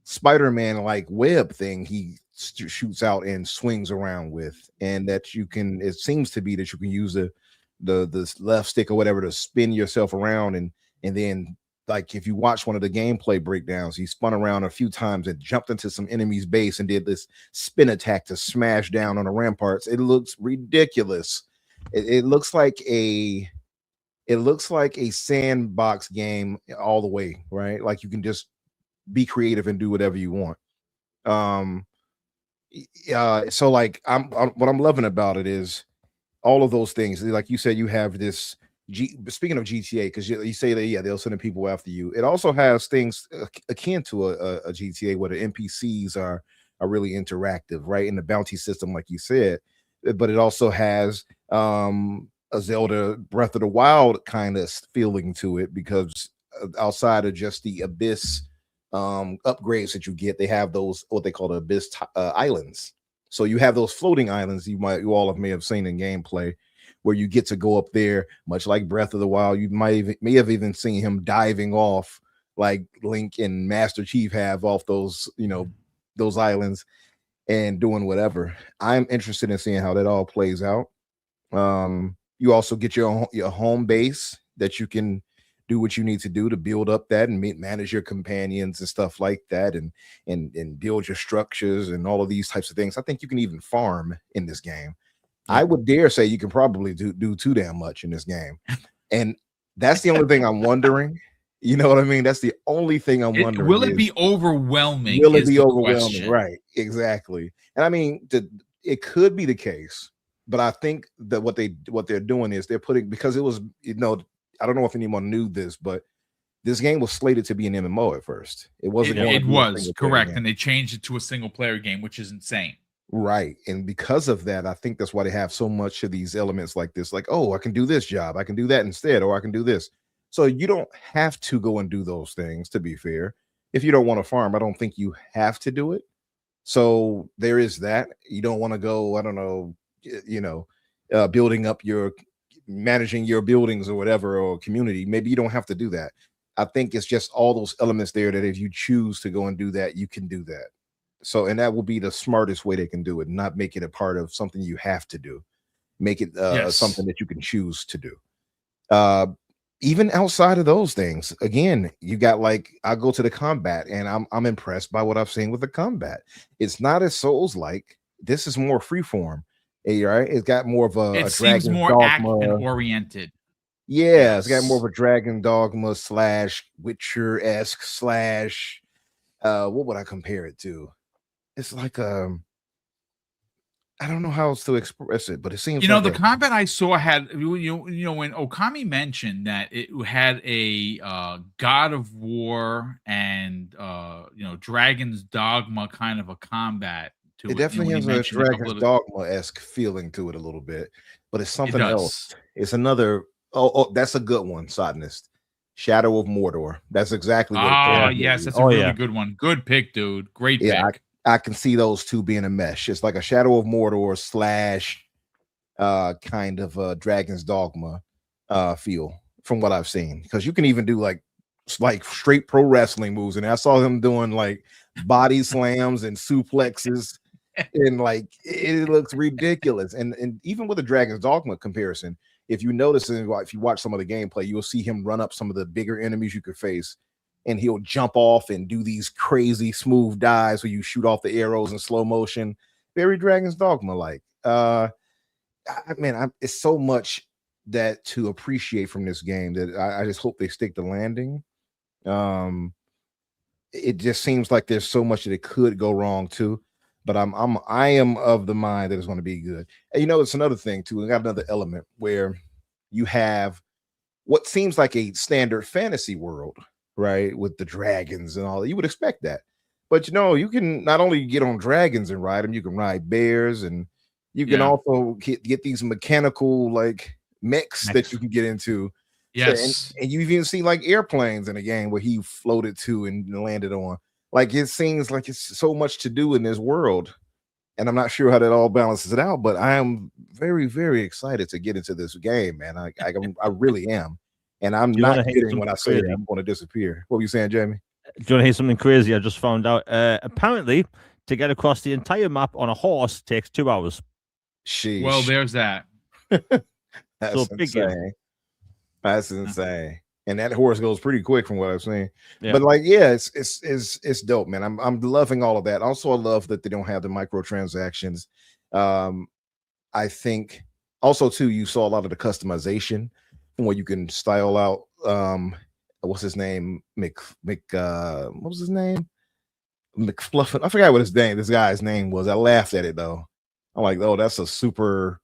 Spider-Man like web thing he shoots out and swings around with, and that it seems to be that you can use the left stick or whatever to spin yourself around, and then, like, if you watch one of the gameplay breakdowns, he spun around a few times and jumped into some enemy's base and did this spin attack to smash down on the ramparts. It looks ridiculous. It looks like a sandbox game all the way, right? Like you can just be creative and do whatever you want. So like what I'm loving about it is all of those things. Like you said, you have this speaking of GTA, because you say that they'll send people after you. It also has things akin to a GTA where the NPCs are really interactive, right? In the bounty system, like you said, but it also has a Zelda Breath of the Wild kind of feeling to it, because outside of just the abyss upgrades that you get, they have those what they call the abyss islands. So you have those floating islands you all may have seen in gameplay, where you get to go up there, much like Breath of the Wild. You may have even seen him diving off, like Link and Master Chief have, off those those islands and doing whatever. I'm interested in seeing how that all plays out. You also get your home base that you can do what you need to do to build up that and manage your companions and stuff like that, and build your structures and all of these types of things. I think you can even farm in this game. I would dare say you can probably do too damn much in this game. And that's the only thing I'm wondering. You know what I mean? That's the only thing I'm wondering. Will it be overwhelming? Will it be overwhelming? Question. Right. Exactly. And I mean, it could be the case, but I think that what they're doing is they're putting, because it was, I don't know if anyone knew this, but this game was slated to be an MMO at first. It wasn't. It was correct, and they changed it to a single player game, which is insane. Right. And because of that, I think that's why they have so much of these elements like this, like, oh, I can do this job, I can do that instead, or I can do this. So you don't have to go and do those things, to be fair. If you don't want to farm, I don't think you have to do it. So there is that. You don't want to go, I don't know, building up managing your buildings or whatever, or community. Maybe you don't have to do that. I think it's just all those elements there that if you choose to go and do that, you can do that. So, and that will be the smartest way they can do it, not make it a part of something you have to do. Make it something that you can choose to do. Even outside of those things, again, you got, like, I go to the combat, and I'm impressed by what I've seen with the combat. It's not as Souls-like. This is more freeform. Right? It's got more of a seems more action oriented. Yeah, It's got more of a Dragon Dogma / Witcher-esque / what would I compare it to? It's like I don't know how else to express it, but it seems the combat I saw had when Okami mentioned that it had a God of War and Dragon's Dogma kind of a combat to it. It definitely has a Dragon's Dogma-esque feeling to it a little bit, but it's something else. It's another. Oh, that's a good one, Sotinist. Shadow of Mordor. That's exactly what it is. Yes, that's a really good one. Good pick, dude. Great pick. I can see those two being a mesh. It's like a Shadow of Mordor / kind of a Dragon's Dogma feel, from what I've seen. Because you can even do like straight pro wrestling moves, and I saw him doing like body slams and suplexes, and like it looks ridiculous. And even with the Dragon's Dogma comparison, if you notice, if you watch some of the gameplay, you'll see him run up some of the bigger enemies you could face, and he'll jump off and do these crazy smooth dives where you shoot off the arrows in slow motion, very Dragon's Dogma like. It's so much that to appreciate from this game that I just hope they stick the landing. It just seems like there's so much that it could go wrong too, but I am of the mind that it's going to be good. And it's another thing too. We got another element where you have what seems like a standard fantasy world, right, with the dragons and all that. You would expect that, but you can not only get on dragons and ride them, you can ride bears, and you can also get these mechanical like mechs that you can get into. Yes, and you've even seen like airplanes in a game where he floated to and landed on. Like, it seems like it's so much to do in this world, and I'm not sure how that all balances it out. But I am very, very excited to get into this game, man. I really am, and I'm not kidding when I say that I'm going to disappear. What were you saying, Jamie? Do you want to hear something crazy? I just found out. Apparently, to get across the entire map on a horse takes 2 hours. Sheesh. Well, there's that. That's insane. That's insane. And that horse goes pretty quick from what I've seen. Yeah. But like, yeah, it's dope, man. I'm loving all of that. Also, I love that they don't have the microtransactions. I think also too, you saw a lot of the customization where you can style out what's his name? what was his name? McFluffin. I forgot what this guy's name was. I laughed at it though. I'm like, oh, that's a super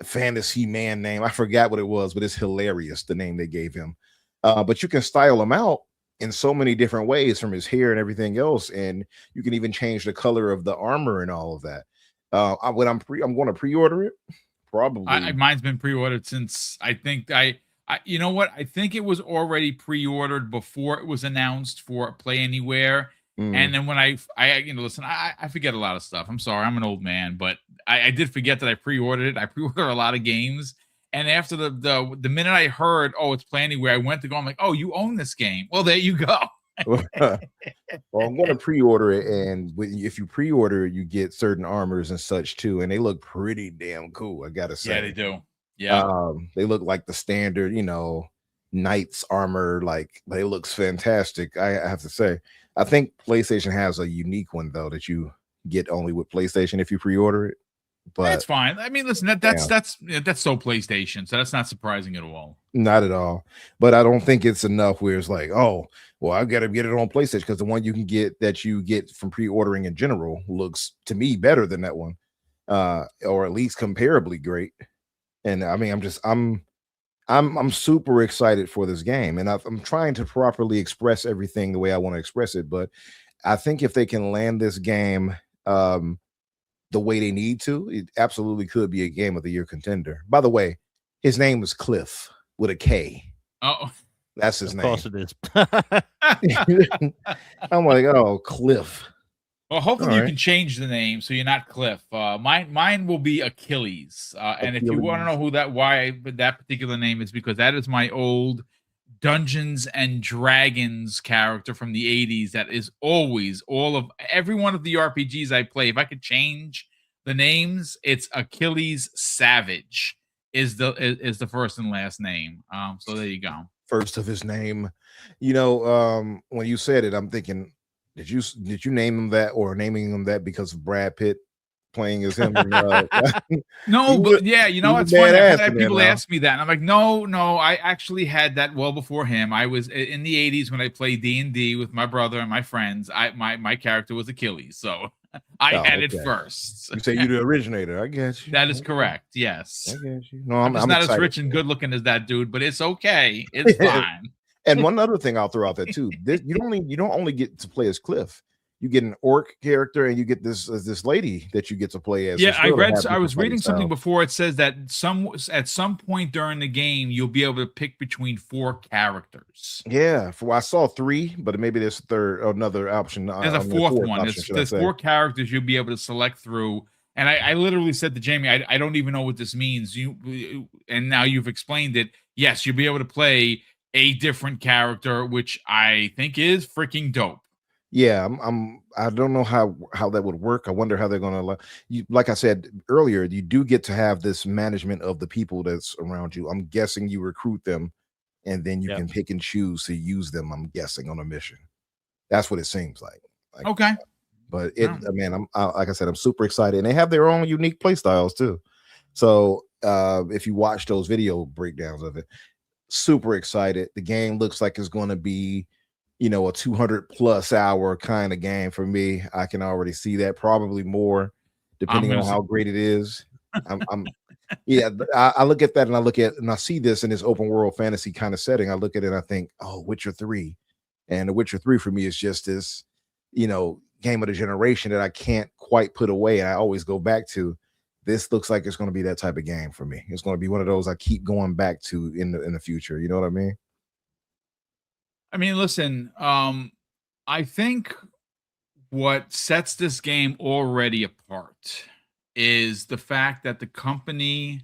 fantasy man name. I forgot what it was, but it's hilarious, the name they gave him. But you can style him out in so many different ways, from his hair and everything else, and you can even change the color of the armor and all of that. I'm going to pre-order it. Probably. Mine's been pre-ordered since I think you know what? I think it was already pre-ordered before it was announced for Play Anywhere. And then when I listen, I forget a lot of stuff. I'm sorry, I'm an old man, but I did forget that I pre-ordered it. I pre-ordered a lot of games, and after the minute I heard, oh, it's Play Anywhere, I went to go. I'm like, oh, you own this game. Well, there you go. Well, I'm going to pre-order it, and if you pre-order, you get certain armors and such too, and they look pretty damn cool. I gotta say, yeah, they do. Yeah, they look like the standard, knight's armor. Like, it looks fantastic. I have to say. I think PlayStation has a unique one though that you get only with PlayStation if you pre-order it. But that's fine. I mean, listen, that's so PlayStation, so that's not surprising at all. Not at all. But I don't think it's enough where it's like, oh, well, I've got to get it on PlayStation, because the one you get from pre-ordering in general looks to me better than that one, or at least comparably great. And I mean, I'm super excited for this game, and I'm trying to properly express everything the way I want to express it. But I think if they can land this game the way they need to, it absolutely could be a Game of the Year contender. By the way, his name is Cliff with a K. Oh, that's his name. Of course it is. I'm like, oh, Cliff. Well, hopefully you can change the name so you're not Cliff. Mine will be Achilles. And if you want to know why that particular name is, because that is my old Dungeons and Dragons character from the 80s. That is always every one of the RPGs I play. If I could change the names, it's Achilles Savage is the first and last name. So there you go. First of his name. When you said it, I'm thinking, did you name him that, or naming him that because of Brad Pitt playing as him? No, but yeah, it's funny. I've had people ask me that, and I'm like, no, I actually had that well before him. I was in the 80s when I played D&D with my brother and my friends. My character was Achilles, so I had it first. You say you're the originator. I guess that is correct. Yes, I guess you. No, I'm not as rich and good looking as that dude, but it's okay. It's fine. And one other thing I'll throw out there too: you don't only get to play as Cliff. You get an orc character, and you get this lady that you get to play as. Yeah, I was reading something before. It says that at some point during the game, you'll be able to pick between 4 characters. Yeah, I saw 3, but maybe there's another option. There's a fourth one. There's 4 characters you'll be able to select through. And I literally said to Jamie, I don't even know what this means. And now you've explained it. Yes, you'll be able to play a different character, which I think is freaking dope. Yeah, I don't know how that would work. I wonder how they're going to allow you. Like I said earlier, you do get to have this management of the people that's around you. I'm guessing you recruit them, and then you Yeah. can pick and choose to use them. I'm guessing on a mission. That's what it seems like. Okay. But Yeah. man, like I said, I'm super excited, and they have their own unique play styles too. So if you watch those video breakdowns of it, super excited. The game looks like it's going to be, a 200+ hour kind of game for me. I can already see that, probably more, depending on how great it is. Yeah. I look at that and I see this in this open world fantasy kind of setting. I look at it and I think, oh, Witcher 3. And The Witcher 3 for me is just this, game of the generation that I can't quite put away. And I always go back to. This looks like it's going to be that type of game for me. It's going to be one of those I keep going back to in the future. You know what I mean? I mean, listen, I think what sets this game already apart is the fact that the company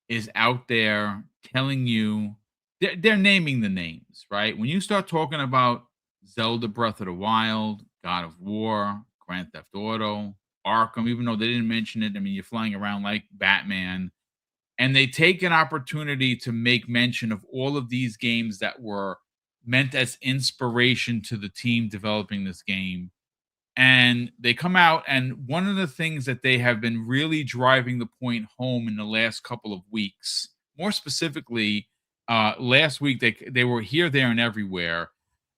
is out there telling you they're naming the names, right? When you start talking about Zelda Breath of the Wild, God of War, Grand Theft Auto, Arkham, even though they didn't mention it, I mean, you're flying around like Batman, and they take an opportunity to make mention of all of these games that were meant as inspiration to the team developing this game. And they come out, and one of the things that they have been really driving the point home in the last couple of weeks, more specifically, last week they were here, there, and everywhere,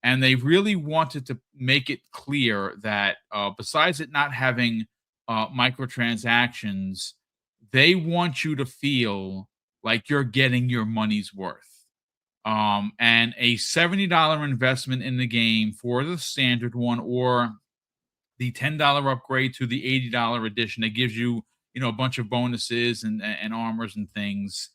and they really wanted to make it clear that besides it not having microtransactions, they want you to feel like you're getting your money's worth. And a $70 investment in the game for the standard one, or the $10 upgrade to the $80 edition that gives you, a bunch of bonuses and armors and things.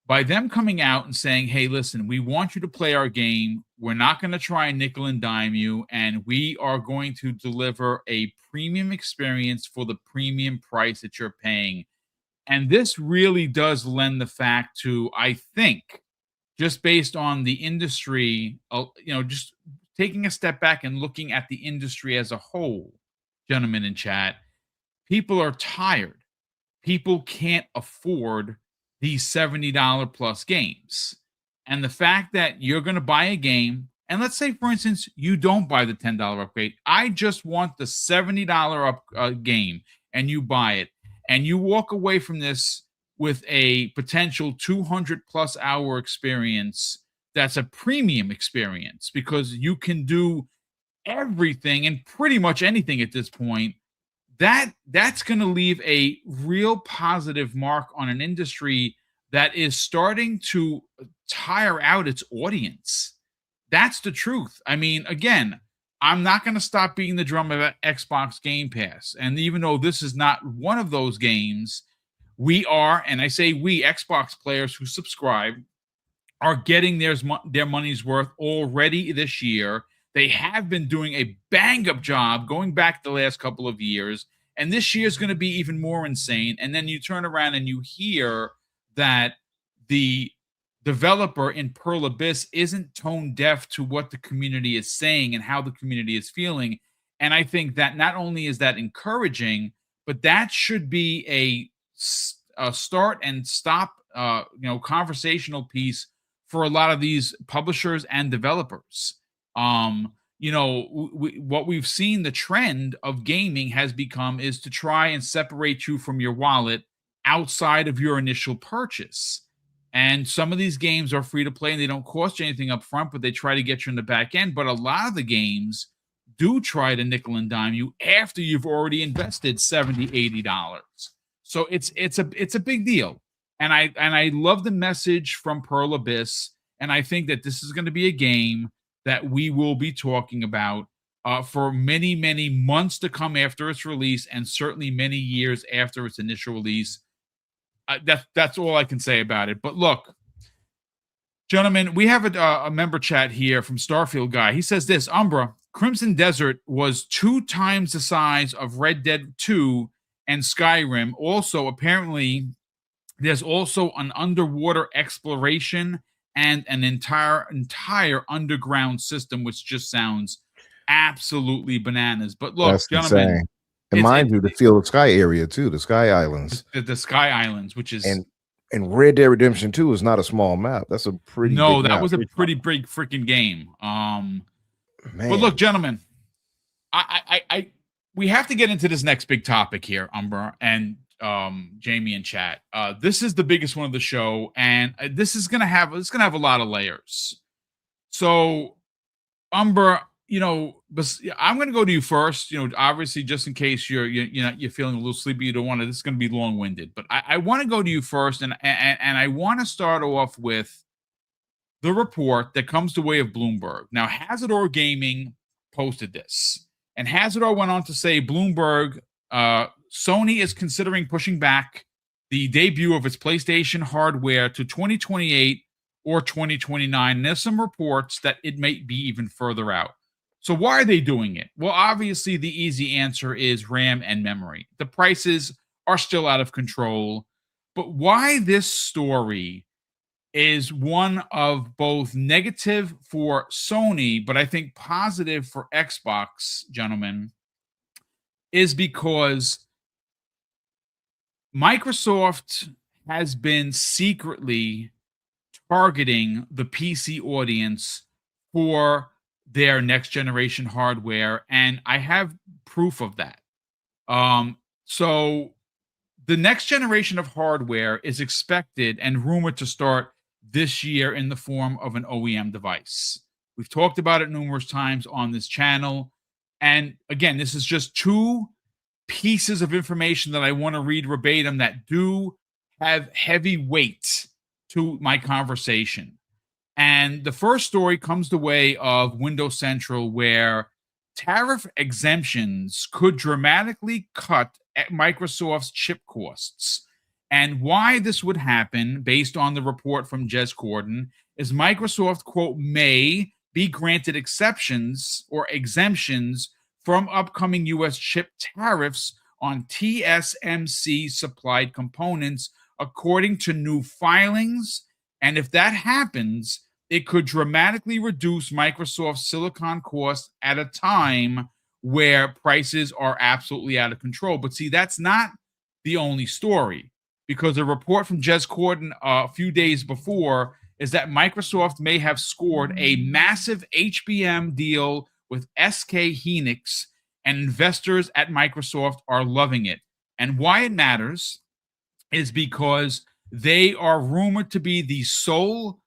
By them coming out and saying, hey, listen, we want you to play our game. We're not going to try and nickel and dime you, and we are going to deliver a premium experience for the premium price that you're paying. And this really does lend the fact to, I think, just based on the industry, just taking a step back and looking at the industry as a whole, gentlemen in chat, people are tired. People can't afford these $70 plus games. And the fact that you're going to buy a game, and let's say, for instance, you don't buy the $10 upgrade. I just want the $70 game, and you buy it, and you walk away from this with a potential 200+ hour experience. That's a premium experience because you can do everything and pretty much anything at this point. That's going to leave a real positive mark on an industry that is starting to tire out its audience. That's the truth. I mean, again, I'm not going to stop beating the drum about Xbox Game Pass. And even though this is not one of those games, we are, and I say we, Xbox players who subscribe, are getting their money's worth already this year. They have been doing a bang-up job going back the last couple of years, and this year is going to be even more insane. And then you turn around and you hear that the developer in Pearl Abyss isn't tone deaf to what the community is saying and how the community is feeling. And I think that not only is that encouraging, but that should be a start and stop, conversational piece for a lot of these publishers and developers. What we've seen, the trend of gaming has become is to try and separate you from your wallet outside of your initial purchase. And some of these games are free to play and they don't cost you anything up front, but they try to get you in the back end. But a lot of the games do try to nickel and dime you after you've already invested $70, $80. So it's a big deal. And I love the message from Pearl Abyss. And I think that this is going to be a game that we will be talking about for many, many months to come after its release, and certainly many years after its initial release. That's all I can say about it. But look, gentlemen, we have a member chat here from Starfield Guy. He says this: Umbra, Crimson Desert was 2 times the size of Red Dead 2 and Skyrim. Also, apparently, there's also an underwater exploration and an entire underground system, which just sounds absolutely bananas. But look, That's gentlemen, insane. And mind you, the Field of Sky area too, the Sky Islands. the Sky Islands, which is and Red Dead Redemption 2 is not a small map. That's a pretty big that map. was a pretty big freaking game. Man. But look, gentlemen, we have to get into this next big topic here, Umbra and Jamie and chat. This is the biggest one of the show, and this is gonna have a lot of layers. So, Umbra, I'm going to go to you first. Obviously, just in case you're feeling a little sleepy, you don't want to. This is going to be long winded, but I want to go to you first, and I want to start off with the report that comes the way of Bloomberg. Now, Hazardor Gaming posted this, and Hazardor went on to say, Bloomberg, Sony is considering pushing back the debut of its PlayStation hardware to 2028 or 2029. And there's some reports that it may be even further out. So why are they doing it? Well, obviously, the easy answer is RAM and memory. The prices are still out of control. But why this story is one of both negative for Sony, but I think positive for Xbox, gentlemen, is because Microsoft has been secretly targeting the PC audience for their next generation hardware, and I have proof of that. So the next generation of hardware is expected and rumored to start this year in the form of an OEM device. We've talked about it numerous times on this channel. And again, this is just two pieces of information that I want to read verbatim that do have heavy weight to my conversation. And the first story comes the way of Windows Central, where tariff exemptions could dramatically cut at Microsoft's chip costs. And why this would happen, based on the report from Jez Corden, is Microsoft, quote, may be granted exceptions or exemptions from upcoming U.S. chip tariffs on TSMC supplied components, according to new filings. And if that happens, it could dramatically reduce Microsoft's silicon costs at a time where prices are absolutely out of control. But see, that's not the only story, because a report from Jez Corden a few days before is that Microsoft may have scored a massive HBM deal with SK Hynix, and investors at Microsoft are loving it. And why it matters is because they are rumored to be the sole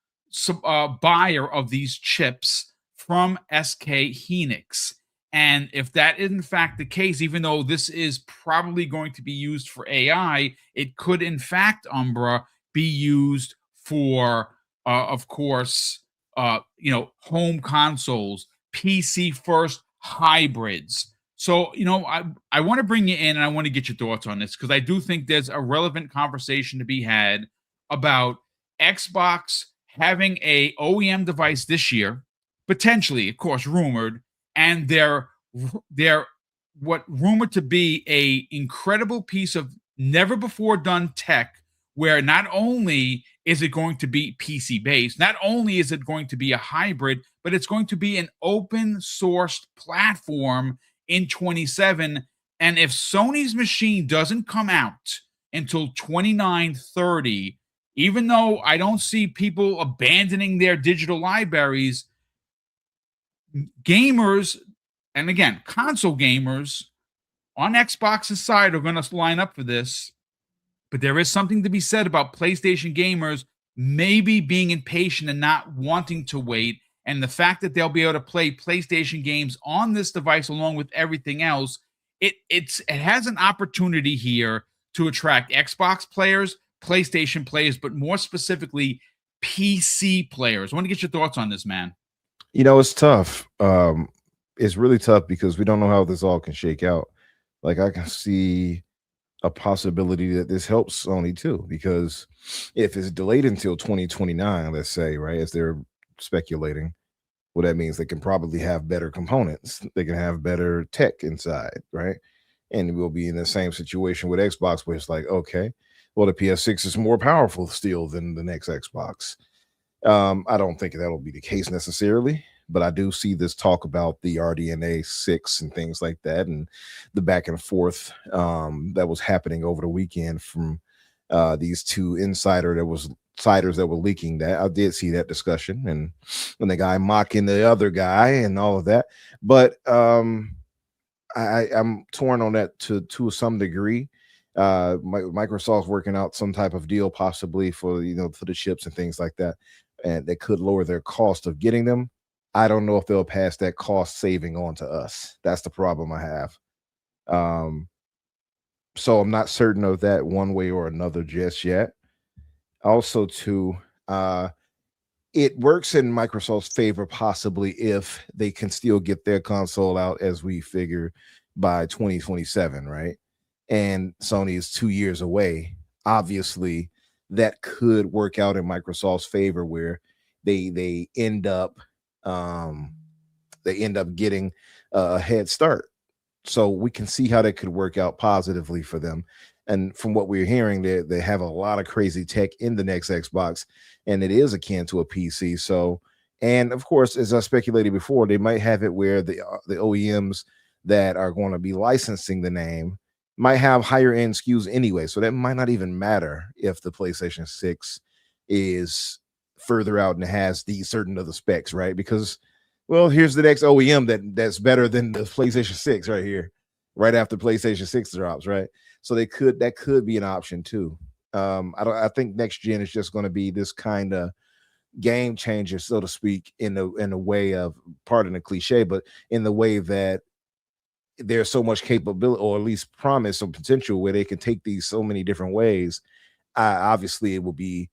buyer of these chips from SK Hynix. And if that is in fact the case, even though this is probably going to be used for AI, it could in fact, Umbra, be used for, of course, home consoles, PC first hybrids. So, I want to bring you in and I want to get your thoughts on this, because I do think there's a relevant conversation to be had about Xbox having a OEM device this year, potentially, of course, rumored, and they're what rumored to be a incredible piece of never before done tech, where not only is it going to be PC based, not only is it going to be a hybrid, but it's going to be an open sourced platform in 27. And if Sony's machine doesn't come out until 29-30, even though I don't see people abandoning their digital libraries, gamers, and again, console gamers on Xbox's side are going to line up for this. But there is something to be said about PlayStation gamers maybe being impatient and not wanting to wait. And the fact that they'll be able to play PlayStation games on this device along with everything else, it has an opportunity here to attract Xbox players, PlayStation players, but more specifically, PC players. I want to get your thoughts on this, man. It's tough. It's really tough because we don't know how this all can shake out. Like, I can see a possibility that this helps Sony too, because if it's delayed until 2029, let's say, right, as they're speculating, well, that means they can probably have better components. They can have better tech inside, right? And we'll be in the same situation with Xbox, where it's like, okay, well, the PS6 is more powerful still than the next Xbox. I don't think that'll be the case necessarily, but I do see this talk about the RDNA 6 and things like that, and the back and forth that was happening over the weekend from these two insiders that were leaking that. I did see that discussion, and the guy mocking the other guy and all of that. But I'm torn on that to some degree. Microsoft's working out some type of deal possibly for for the chips and things like that, and they could lower their cost of getting them. I don't know if they'll pass that cost saving on to us. That's the problem I have. So I'm not certain of that one way or another just yet. Also, too, it works in Microsoft's favor possibly if they can still get their console out as we figure by 2027, right? And Sony is 2 years away. Obviously, that could work out in Microsoft's favor where they end up getting a head start. So we can see how that could work out positively for them. And from what we're hearing, they have a lot of crazy tech in the next Xbox, and it is akin to a PC. So, and of course, as I speculated before, they might have it where the OEMs that are going to be licensing the name might have higher end SKUs anyway. So that might not even matter if the PlayStation 6 is further out and has these certain other specs, right? Because, well, here's the next OEM that's better than the PlayStation 6 right here, right after PlayStation 6 drops, right? So that could be an option too. I think next gen is just going to be this kind of game changer, so to speak, in a way of, pardon the cliche, but in the way that there's so much capability, or at least promise or potential, where they can take these so many different ways. Obviously, it will be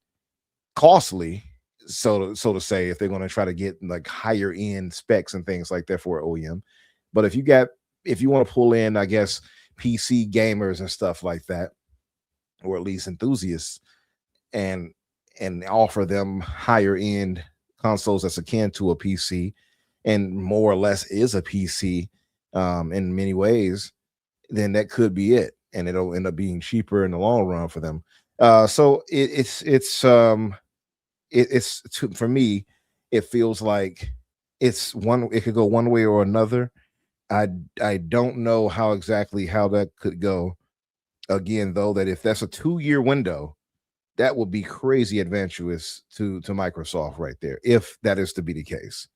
costly, so to say, if they're going to try to get like higher end specs and things like that for OEM. But if you want to pull in, I guess, PC gamers and stuff like that, or at least enthusiasts, and offer them higher end consoles that's akin to a PC and more or less is a PC in many ways, then that could be it, and it'll end up being cheaper in the long run for them. So for me, it feels like it could go one way or another. I don't know how that could go. Again, though, that if that's a 2-year window, that would be crazy adventurous to Microsoft right there, if that is to be the case.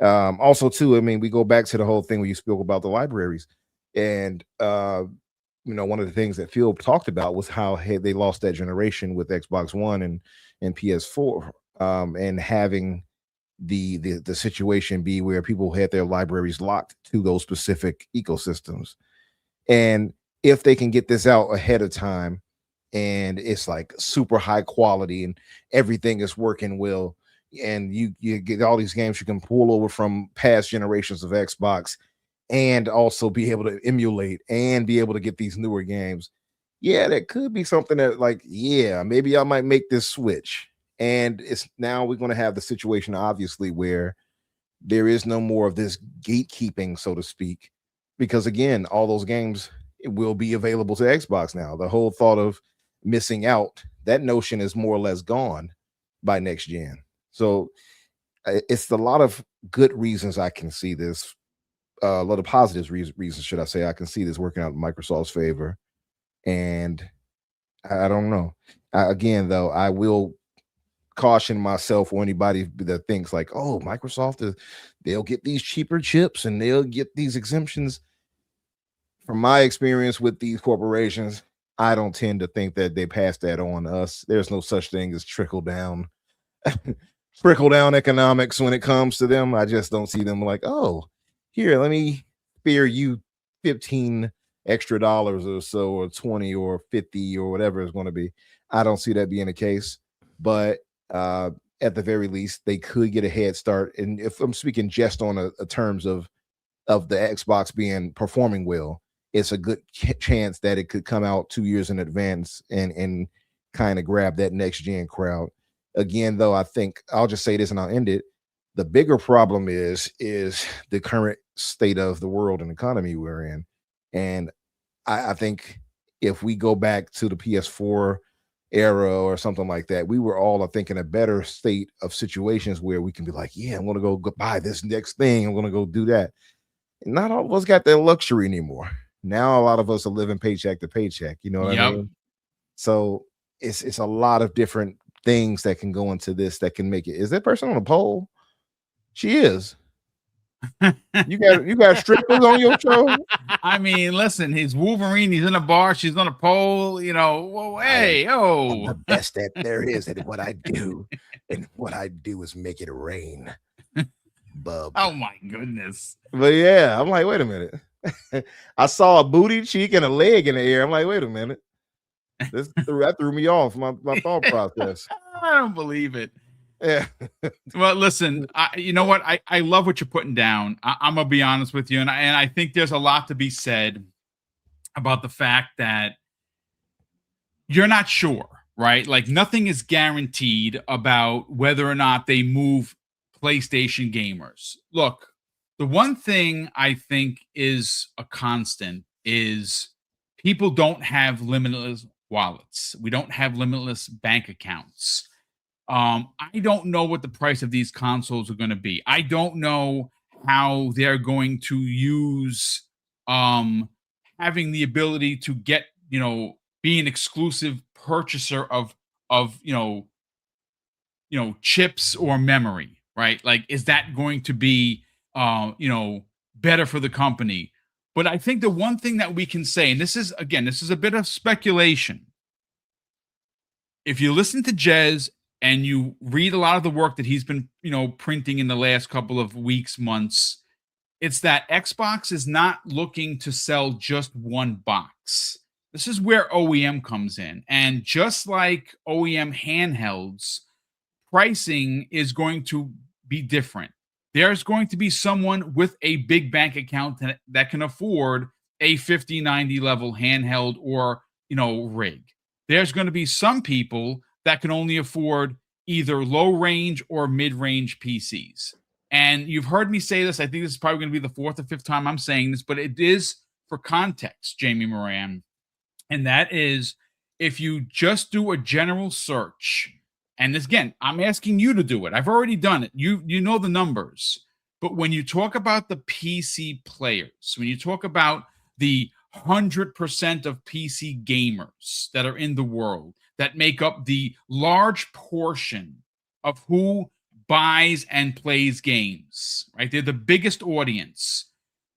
Also, too, I mean, we go back to the whole thing where you spoke about the libraries, and one of the things that Phil talked about was how they lost that generation with Xbox One and PS4, and having the situation be where people had their libraries locked to those specific ecosystems. And if they can get this out ahead of time and it's like super high quality and everything is working well, and you get all these games you can pull over from past generations of Xbox and also be able to emulate and be able to get these newer games, yeah, that could be something that, like, yeah, maybe I might make this switch. And it's now we're going to have the situation, obviously, where there is no more of this gatekeeping, so to speak, because again, all those games will be available to Xbox now. The whole thought of missing out, that notion is more or less gone by next gen. So it's a lot of good reasons I can see this, a lot of positive reasons, should I say, I can see this working out in Microsoft's favor. And I don't know. Again, though, I will caution myself or anybody that thinks like, oh, Microsoft they'll get these cheaper chips and they'll get these exemptions. From my experience with these corporations, I don't tend to think that they pass that on to us. There's no such thing as trickle down economics when it comes to them. I just don't see them like, oh, here, let me spare you 15 extra dollars or so, or 20 or 50 or whatever it's going to be. I don't see that being the case. But at the very least, they could get a head start. And if I'm speaking just on a terms of the Xbox performing well, it's a good chance that it could come out 2 years in advance and kind of grab that next gen crowd. Again, though, I think I'll just say this and I'll end it. The bigger problem is the current state of the world and economy we're in. And I think if we go back to the PS4 era or something like that, we were all, I think, in a better state of situations where we can be like, yeah, I'm gonna go buy this next thing, I'm gonna go do that. Not all of us got that luxury anymore. Now a lot of us are living paycheck to paycheck, you know what I Yep. mean? So it's a lot of different things that can go into this that can make it. Is that person on a pole? She is. You got strippers on your show? I mean, listen, he's Wolverine. He's in a bar. She's on a pole. You know, whoa, hey, I'm the oh. best that there is at what I do, and what I do is make it rain, bub. Oh my goodness. But yeah, I'm like, wait a minute. I saw a booty cheek and a leg in the air. I'm like, wait a minute. That threw me off my thought process. I don't believe it. Yeah. Well, listen, you know what? I love what you're putting down. I'm gonna be honest with you, and I think there's a lot to be said about the fact that you're not sure, right? Like nothing is guaranteed about whether or not they move PlayStation gamers. Look, the one thing I think is a constant is people don't have limitless wallets. We don't have limitless bank accounts. I don't know what the price of these consoles are going to be. I don't know how they're going to use having the ability to get, be an exclusive purchaser of chips or memory, right? Like, is that going to be better for the company? But I think the one thing that we can say, and this is a bit of speculation. If you listen to Jez and you read a lot of the work that he's been, printing in the last couple of weeks, months, it's that Xbox is not looking to sell just one box. This is where OEM comes in. And just like OEM handhelds, pricing is going to be different. There's going to be someone with a big bank account that can afford a 50-90 level handheld or, rig. There's going to be some people that can only afford either low range or mid range PCs. And you've heard me say this. I think this is probably going to be the fourth or fifth time I'm saying this, but it is for context, Jamie Moran. And that is, if you just do a general search, and this, again, I'm asking you to do it. I've already done it. You know the numbers. But when you talk about the PC players, when you talk about the 100% of PC gamers that are in the world, that make up the large portion of who buys and plays games, right? They're the biggest audience.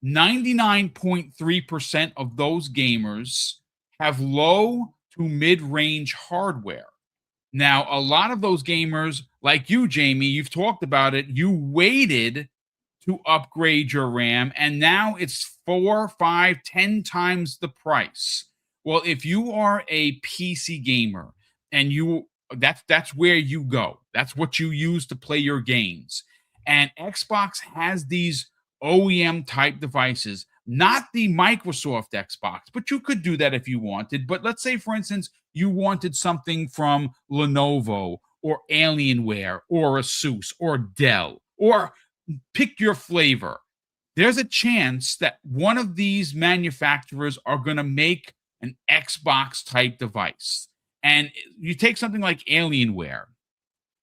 99.3% of those gamers have low to mid-range hardware. Now, a lot of those gamers, like you, Jamie, you've talked about it, you waited to upgrade your RAM, and now it's 4, 5, 10 times the price. Well, if you are a PC gamer and that's where you go. That's what you use to play your games. And Xbox has these OEM type devices, not the Microsoft Xbox, but you could do that if you wanted. But let's say, for instance, you wanted something from Lenovo or Alienware or Asus or Dell, or pick your flavor. There's a chance that one of these manufacturers are going to make an Xbox type device. And you take something like Alienware.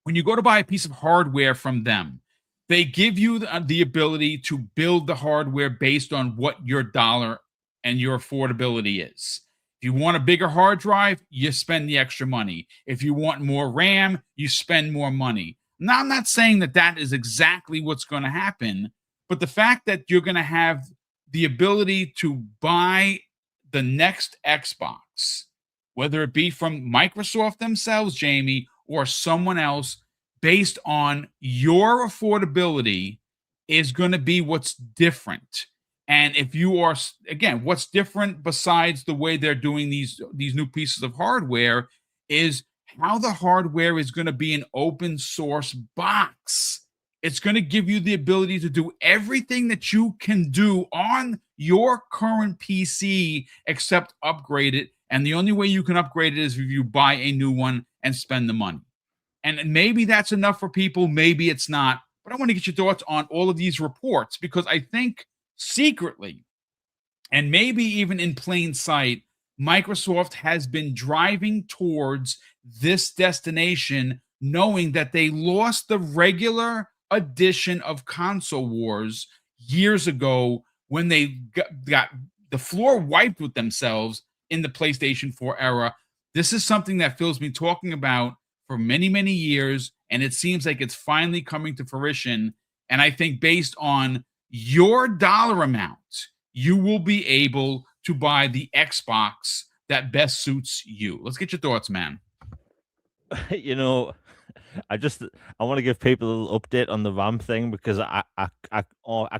When you go to buy a piece of hardware from them, they give you the ability to build the hardware based on what your dollar and your affordability is. If you want a bigger hard drive, you spend the extra money. If you want more RAM, you spend more money. Now, I'm not saying that is exactly what's going to happen, but the fact that you're going to have the ability to buy the next Xbox, whether it be from Microsoft themselves, Jamie, or someone else, based on your affordability, is going to be what's different. And if you are, again, what's different besides the way they're doing these new pieces of hardware is how the hardware is going to be an open source box. It's going to give you the ability to do everything that you can do on your current PC except upgrade it. And the only way you can upgrade it is if you buy a new one and spend the money. And maybe that's enough for people. Maybe it's not. But I want to get your thoughts on all of these reports, because I think secretly, and maybe even in plain sight, Microsoft has been driving towards this destination, knowing that they lost the regular edition of Console Wars years ago when they got the floor wiped with themselves in the PlayStation 4 era. This is something that Phil's been talking about for many, many years, and it seems like it's finally coming to fruition. And I think based on your dollar amount, you will be able to buy the Xbox that best suits you. Let's get your thoughts, man. You know, I want to give people a little update on the RAM thing because I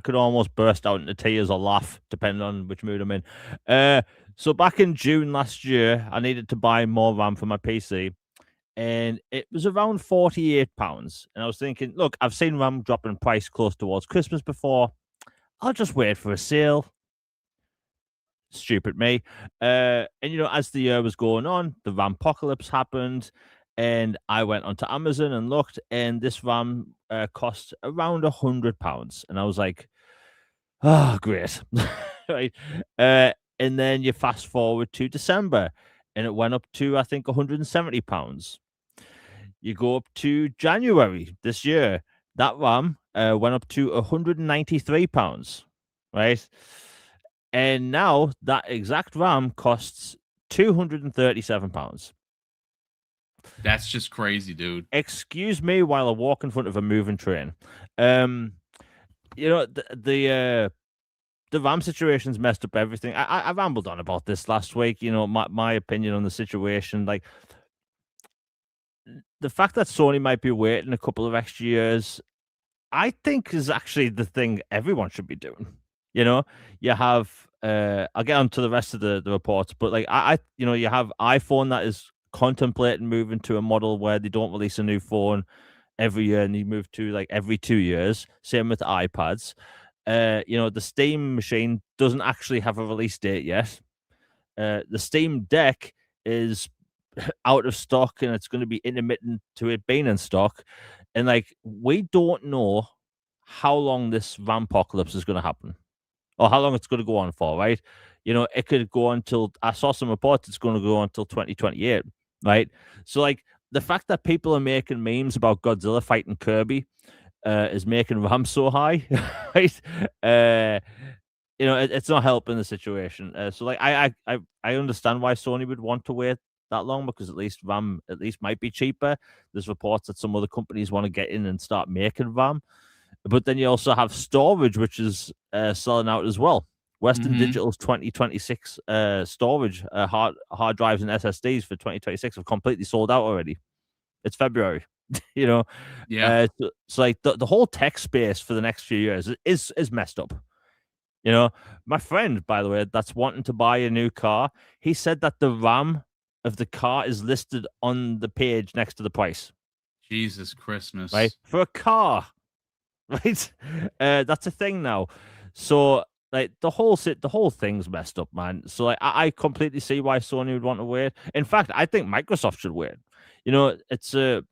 could almost burst out into tears or laugh depending on which mood I'm in. So back in June last year, I needed to buy more RAM for my PC, and it was around £48. And I was thinking, look, I've seen RAM drop in price close towards Christmas before. I'll just wait for a sale. Stupid me. And as the year was going on, the RAM apocalypse happened. And I went onto Amazon and looked, and this RAM cost around £100. And I was like, oh, great. Right. And then you fast forward to December, and it went up to, I think, £170. You go up to January this year, that RAM went up to £193, right? And now that exact RAM costs £237. That's just crazy, dude. Excuse me while I walk in front of a moving train. The RAM situation's messed up everything. I rambled on about this last week. My opinion on the situation. Like, the fact that Sony might be waiting a couple of extra years, I think is actually the thing everyone should be doing. You have I'll get on to the rest of the reports, but like you have iPhone that is contemplating moving to a model where they don't release a new phone every year and you move to like every 2 years. Same with iPads. The Steam machine doesn't actually have a release date yet. The Steam Deck is out of stock and it's going to be intermittent to it being in stock. And like, we don't know how long this RAM apocalypse is going to happen or how long it's going to go on for, right? It could go until, I saw some reports, it's going to go until 2028, right? So like, the fact that people are making memes about Godzilla fighting Kirby is making RAM so high, right? It's not helping the situation. So like, I understand why Sony would want to wait that long, because at least RAM might be cheaper. There's reports that some other companies want to get in and start making RAM, but then you also have storage, which is selling out as well. Western Digital's 2026 storage hard drives and SSDs for 2026 have completely sold out already. It's February. Yeah. So like the whole tech space for the next few years is messed up. My friend, by the way, that's wanting to buy a new car, he said that the RAM of the car is listed on the page next to the price. Jesus Christmas. Right? For a car. Right? That's a thing now. So like the whole thing's messed up, man. So like I completely see why Sony would want to wait. In fact, I think Microsoft should wait. It's a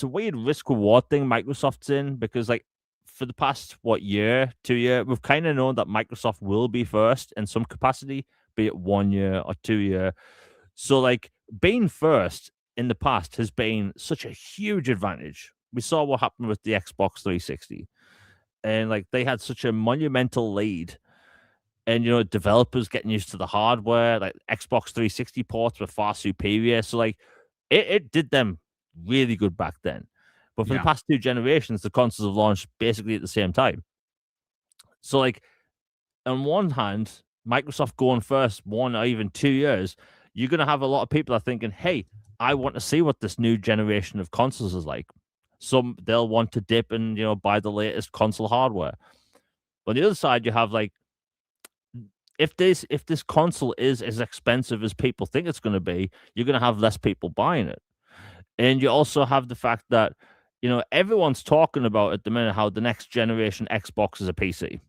weird risk reward thing Microsoft's in, because like for the past 2 years, we've kind of known that Microsoft will be first in some capacity, be it 1 year or 2 year. So like being first in the past has been such a huge advantage. We saw what happened with the Xbox 360, and like they had such a monumental lead. And developers getting used to the hardware, like Xbox 360 ports were far superior. So like it did them really good back then. But for the past 2 generations, the consoles have launched basically at the same time. So like on one hand, Microsoft going first 1 or even 2 years, you're going to have a lot of people are thinking, hey, I want to see what this new generation of consoles is like. Some they'll want to dip and buy the latest console hardware. On the other side, you have like, if this console is as expensive as people think it's going to be, you're going to have less people buying it. And you also have the fact that everyone's talking about at the minute how the next generation Xbox is a PC,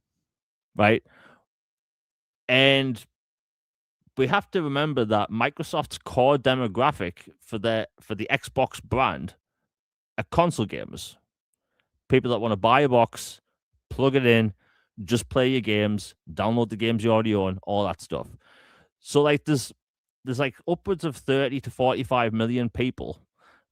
right? And we have to remember that Microsoft's core demographic for the Xbox brand are console gamers. People that want to buy a box, plug it in, just play your games, download the games you already own, all that stuff. So like there's like upwards of 30 to 45 million people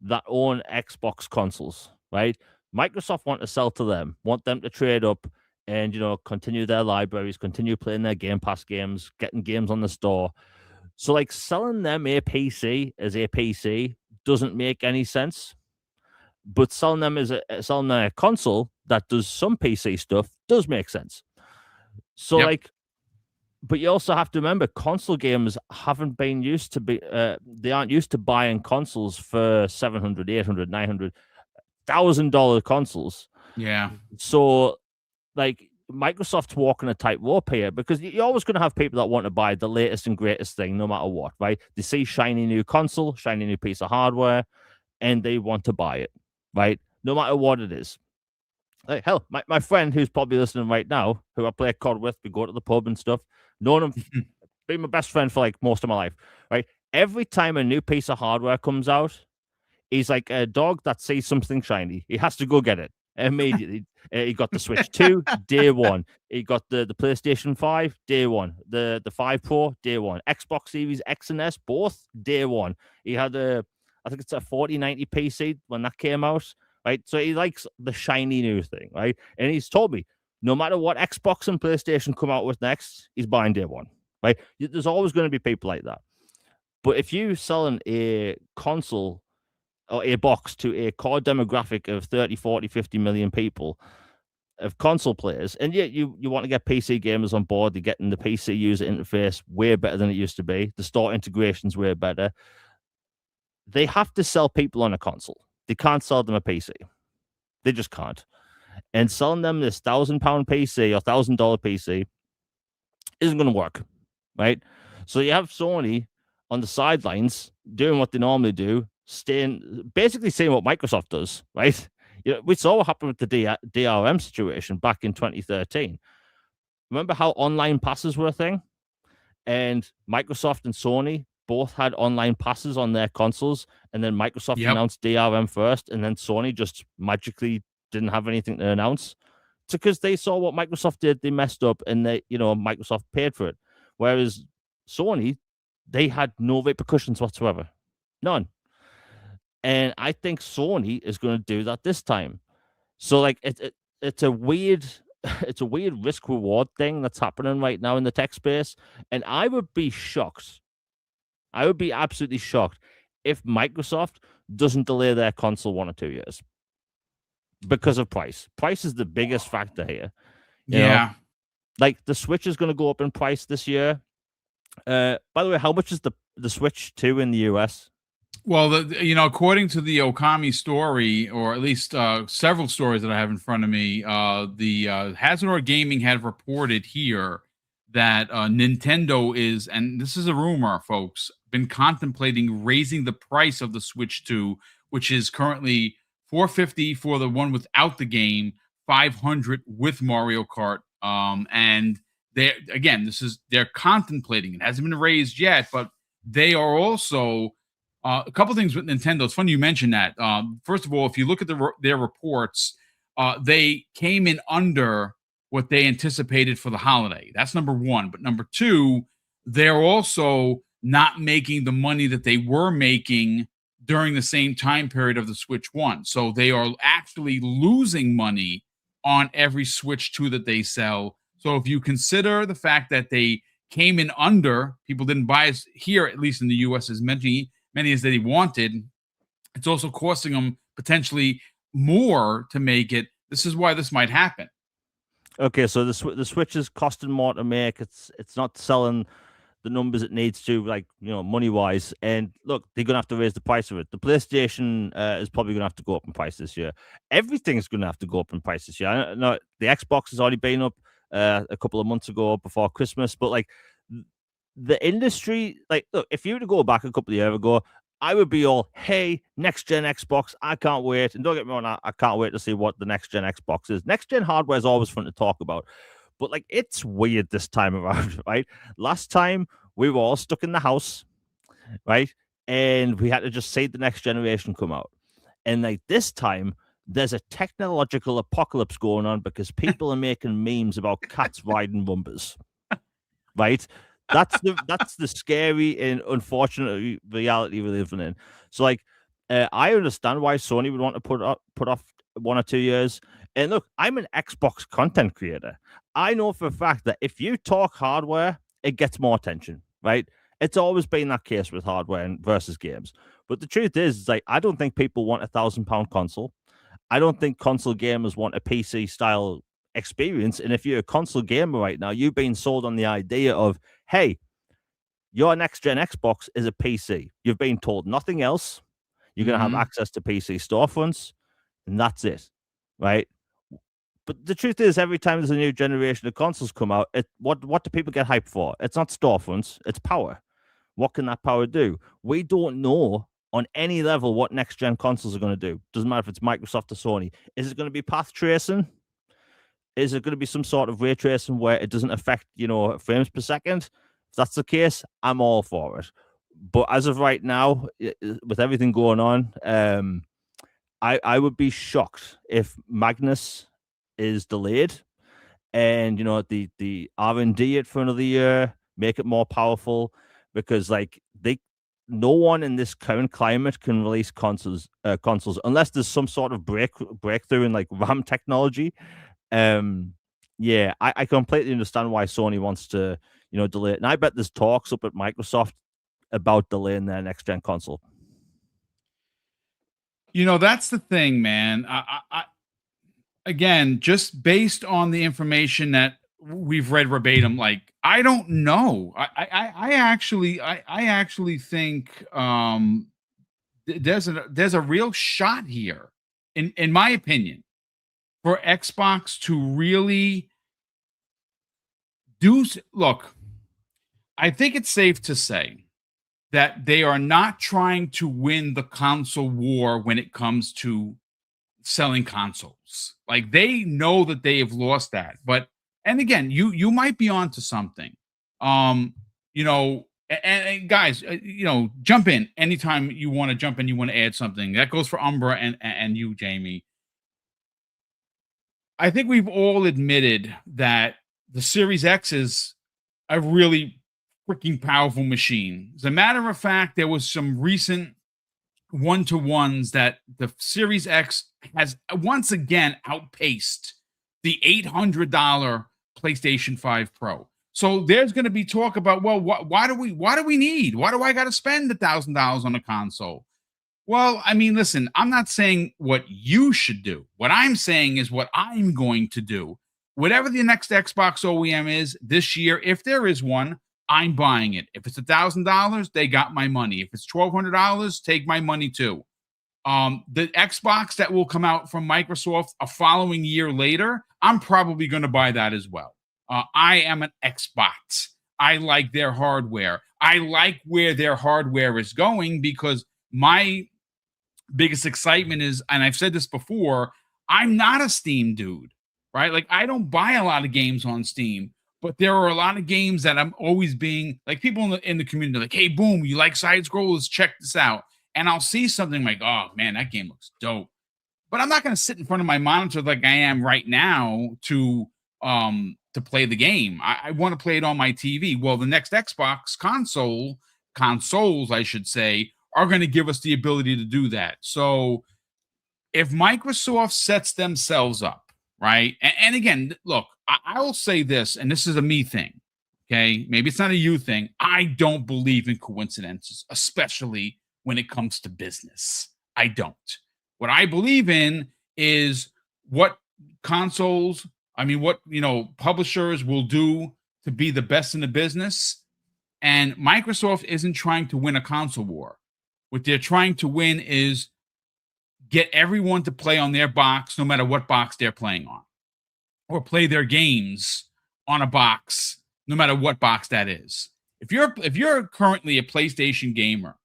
that own Xbox consoles, right? Microsoft want to sell to them, want them to trade up and, continue their libraries, continue playing their Game Pass games, getting games on the store. So like selling them a PC as a PC doesn't make any sense. But selling them selling a console that does some PC stuff does make sense. So like, but you also have to remember, console gamers haven't been used to they aren't used to buying consoles for $700, $800, $900, $1,000 consoles. Yeah. So like Microsoft's walking a tightrope here, because you're always going to have people that want to buy the latest and greatest thing, no matter what, right? They see shiny new console, shiny new piece of hardware, and they want to buy it, right? No matter what it is. Like, hell, my friend who's probably listening right now, who I play COD with, we go to the pub and stuff, known him, been my best friend for like most of my life, right? Every time a new piece of hardware comes out, he's like a dog that sees something shiny. He has to go get it immediately. He got the Switch 2, day one. He got the PlayStation 5, day one. The 5 Pro, day one. Xbox Series X and S, both day one. He had I think it's a 4090 PC when that came out, right? So he likes the shiny new thing, right? And he's told me, no matter what Xbox and PlayStation come out with next, he's buying day one, right? There's always going to be people like that. But if you're selling a console or a box to a core demographic of 30, 40, 50 million people of console players, and yet you want to get PC gamers on board, they're getting the PC user interface way better than it used to be. The store integration's way better. They have to sell people on a console. They can't sell them a PC. They just can't. And selling them this £1,000 PC or $1,000 PC isn't going to work, right? So you have Sony on the sidelines doing what they normally do, basically saying what Microsoft does, right? We saw what happened with the DRM situation back in 2013. Remember how online passes were a thing? And Microsoft and Sony both had online passes on their consoles, and then Microsoft announced DRM first, and then Sony just magically didn't have anything to announce. It's because they saw what Microsoft did, they messed up, and Microsoft paid for it. Whereas Sony, they had no repercussions whatsoever. None. And I think Sony is going to do that this time. So like it's a weird risk reward thing that's happening right now in the tech space. And I would be shocked. I would be absolutely shocked if Microsoft doesn't delay their console 1 or 2 years because of price. Price is the biggest factor here. You know? Like the Switch is going to go up in price this year. By the way, how much is the Switch 2 in the US? Well, according to the Okami story, or at least several stories that I have in front of me, the Hasbro Gaming had reported here that Nintendo is, and this is a rumor, folks, been contemplating raising the price of the Switch 2, which is currently $450 for the one without the game, $500 with Mario Kart. And they're contemplating. It hasn't been raised yet, but they are also a couple things with Nintendo. It's funny you mentioned that. First of all, if you look at their reports, they came in under what they anticipated for the holiday. That's number one. But number two, they're also not making the money that they were making during the same time period of the Switch 1. So they are actually losing money on every Switch 2 that they sell. So if you consider the fact that they came in under, people didn't buy as here, at least in the US, as many as they wanted, it's also costing them potentially more to make it. This is why this might happen. Okay, so the Switch is costing more to make. It's not selling the numbers it needs to, like, money wise. And look, they're gonna have to raise the price of it. The PlayStation is probably gonna have to go up in price this year. Everything's gonna have to go up in price this year. I know the Xbox has already been up a couple of months ago before Christmas, but like the industry, like, look, if you were to go back a couple of years ago, I would be all, hey, next gen Xbox, I can't wait. And don't get me wrong, I can't wait to see what the next gen Xbox is. Next gen hardware is always fun to talk about, but like, it's weird this time around, right? Last time we were all stuck in the house, right? And we had to just see the next generation come out. And like this time, there's a technological apocalypse going on because people are making memes about cats riding Rumbas, right? That's the scary and unfortunate reality we're living in. So like, I understand why Sony would want to put off 1 or 2 years. And look, I'm an Xbox content creator. I know for a fact that if you talk hardware, it gets more attention, right? It's always been that case with hardware and versus games. But the truth is like, I don't think people want £1,000 console. I don't think console gamers want a PC style experience. And if you're a console gamer right now, you've been sold on the idea of, hey, your next gen Xbox is a PC. You've been told nothing else. You're going to have access to PC storefronts, and that's it, right? But the truth is, every time there's a new generation of consoles come out, what do people get hyped for? It's not storefronts, it's power. What can that power do? We don't know on any level what next gen consoles are going to do. Doesn't matter if it's Microsoft or Sony. Is it going to be path tracing? Is it going to be some sort of ray tracing where it doesn't affect, frames per second? If that's the case, I'm all for it. But as of right now, with everything going on, I would be shocked if Magnus is delayed, and the R&D it for another year, make it more powerful, because like no one in this current climate can release consoles unless there's some sort of breakthrough in like RAM technology. Yeah, I completely understand why Sony wants to delay it, and I bet there's talks up at Microsoft about delaying their next gen console. That's the thing, man. I again, just based on the information that we've read verbatim, like I don't know. I actually think there's a real shot here, in my opinion, for Xbox to really look. I think it's safe to say that they are not trying to win the console war when it comes to selling consoles. Like they know that they have lost that. But and again, you might be onto something. And guys, jump in anytime you want to jump in. You want to add something that goes for Umbra and you, Jamie. I think we've all admitted that the Series X is a really freaking powerful machine. As a matter of fact, there was some recent one-to-ones that the Series X has once again outpaced the $800 PlayStation 5 Pro. So there's going to be talk about, well, why do we need? Why do I got to spend $1,000 on a console? Well, I mean, listen, I'm not saying what you should do. What I'm saying is what I'm going to do. Whatever the next Xbox OEM is this year, if there is one, I'm buying it. If it's $1,000, they got my money. If it's $1,200, take my money too. The Xbox that will come out from Microsoft a following year later, I'm probably going to buy that as well. I am an Xbox. I like their hardware. I like where their hardware is going, because my biggest excitement is, and I've said this before, I'm not a Steam dude, right? Like I don't buy a lot of games on Steam. But there are a lot of games that I'm always being like, people in the community like, hey, Boom, you like side scrollers? Check this out. And I'll see something like, oh man, that game looks dope. But I'm not going to sit in front of my monitor like I am right now to play the game. I want to play it on my TV. Well, the next Xbox consoles, I should say, are going to give us the ability to do that. So if Microsoft sets themselves up, right? And again, look, I will say this, and this is a me thing, okay? Maybe it's not a you thing. I don't believe in coincidences, especially when it comes to business. I don't. What I believe in is what publishers will do to be the best in the business. And Microsoft isn't trying to win a console war. What they're trying to win is get everyone to play on their box, no matter what box they're playing on, or play their games on a box, no matter what box that is. If you're currently a PlayStation gamer,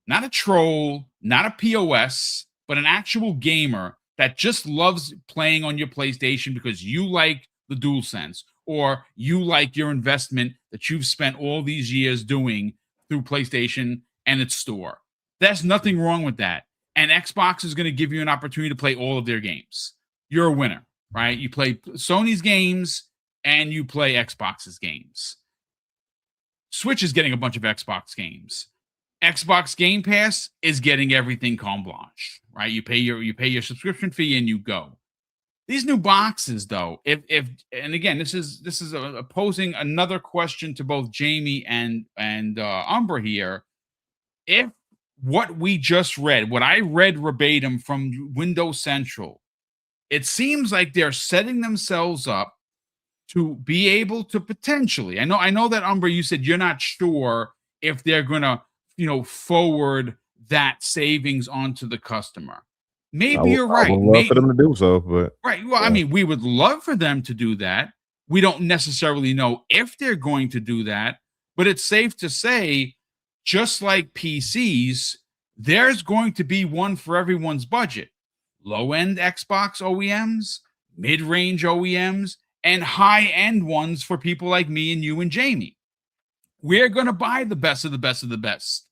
not a troll, not a POS, but an actual gamer that just loves playing on your PlayStation because you like the DualSense, or you like your investment that you've spent all these years doing through PlayStation and its store, there's nothing wrong with that. And Xbox is going to give you an opportunity to play all of their games. You're a winner, right? You play Sony's games and you play Xbox's games. Switch is getting a bunch of Xbox games. Xbox Game Pass is getting everything carte blanche, right? You pay your subscription fee and you go. These new boxes, though, if and again, this is posing another question to both Jamie and Umbra here. If what we just read, what I read verbatim from Windows Central, it seems like they're setting themselves up to be able to potentially. I know that Umbra, you said you're not sure if they're gonna, forward that savings onto the customer. Maybe you're right. I would love for them to do so, but right. Well, I mean, we would love for them to do that. We don't necessarily know if they're going to do that, but it's safe to say, just like PCs, there's going to be one for everyone's budget. Low-end Xbox OEMs, mid-range OEMs, and high-end ones for people like me and you and Jamie. We're going to buy the best of the best of the best.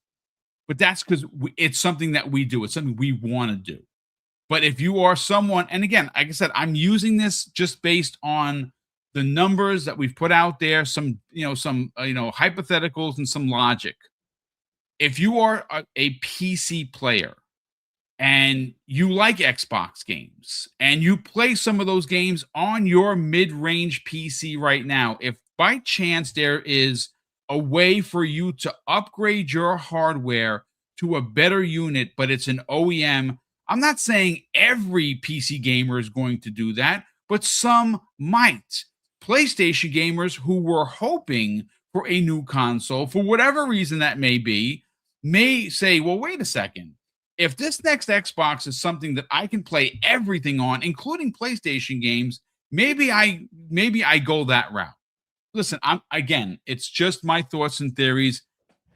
But that's because it's something that we do. It's something we want to do. But if you are someone, and again, like I said, I'm using this just based on the numbers that we've put out there, some hypotheticals and some logic. If you are a PC player and you like Xbox games and you play some of those games on your mid-range PC right now, if by chance there is a way for you to upgrade your hardware to a better unit, but it's an OEM, I'm not saying every PC gamer is going to do that, but some might. PlayStation gamers who were hoping for a new console, for whatever reason that may say, well, wait a second. If this next Xbox is something that I can play everything on, including PlayStation games, maybe I go that route. Listen, it's just my thoughts and theories.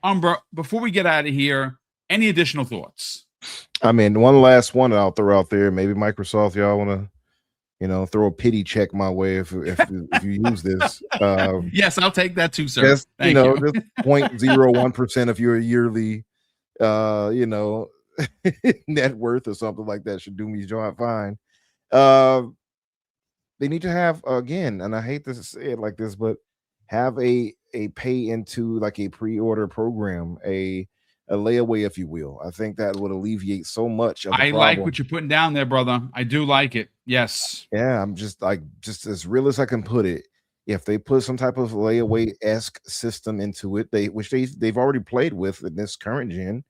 Umbra, before we get out of here, any additional thoughts? I mean, one last one I'll throw out there. Maybe Microsoft, y'all want to, throw a pity check my way if you use this. Yes, I'll take that too, sir. Just, Thank you. just 0.01% of your yearly, net worth or something like that should do me just fine. They need to have, again, and I hate to say it like this, but have a pay into like a pre-order program, a layaway, if you will. I think that would alleviate so much of the problem. Like what you're putting down there, brother. I do like it. Yes. Yeah, I'm just as real as I can put it. If they put some type of layaway-esque system into it, which they've already played with in this current gen,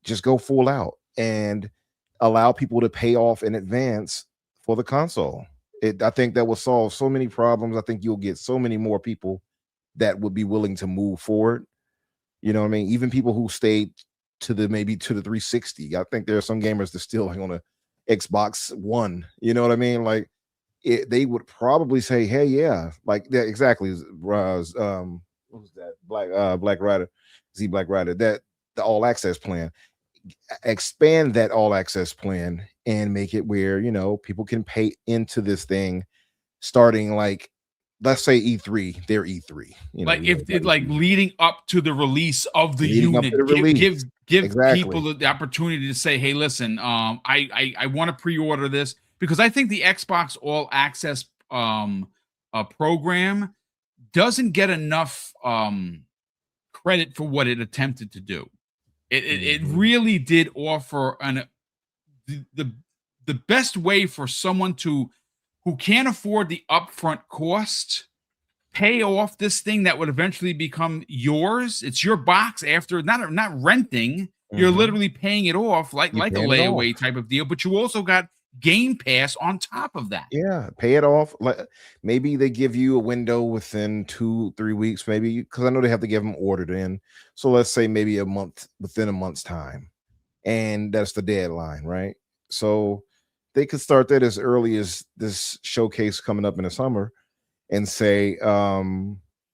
just go full out and allow people to pay off in advance for the console. I think that will solve so many problems. I think you'll get so many more people that would be willing to move forward. You know what I mean? Even people who stayed to the 360. I think there are some gamers that still on a Xbox One. You know what I mean? Like they would probably say, "Hey, yeah, like yeah, exactly." What was that? Black Rider, Black Rider. That the all access plan. Expand that all access plan and make it where people can pay into this thing starting like, let's say E3, their E3, leading up to the release of the unit, give exactly. People the opportunity to say, hey, listen, I want to pre-order this, because I think the Xbox All Access program doesn't get enough credit for what it attempted to do. It really did offer the best way for someone who can't afford the upfront cost, pay off this thing that would eventually become yours. It's your box after not renting. You're literally paying it off like a layaway type of deal, but you also got Game Pass on top of that. Yeah, pay it off. Maybe they give you a window within 2-3 weeks, maybe, because I know they have to give them ordered in. So let's say maybe a month, within a month's time, and that's the deadline, right? So they could start that as early as this showcase coming up in the summer and say,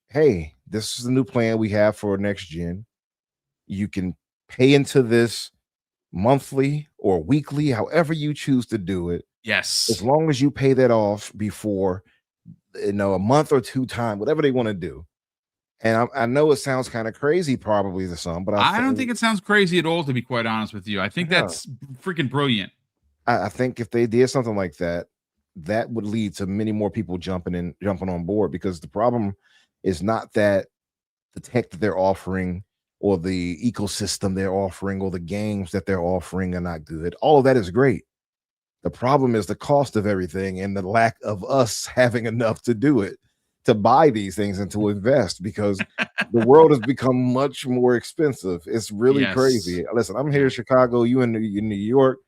hey, this is the new plan we have for next gen. You can pay into this monthly or weekly, however you choose to do it. Yes. As long as you pay that off before, a month or two time, whatever they want to do. And I know it sounds kind of crazy probably to some, but I don't think it sounds crazy at all, to be quite honest with you. I think that's freaking brilliant. I think if they did something like that, that would lead to many more people jumping on board, because the problem is not that the tech that they're offering or the ecosystem they're offering or the games that they're offering are not good. All of that is great. The problem is the cost of everything and the lack of us having enough to do it, to buy these things and to invest, because the world has become much more expensive. It's really crazy. Listen, I'm here in Chicago, you in New York.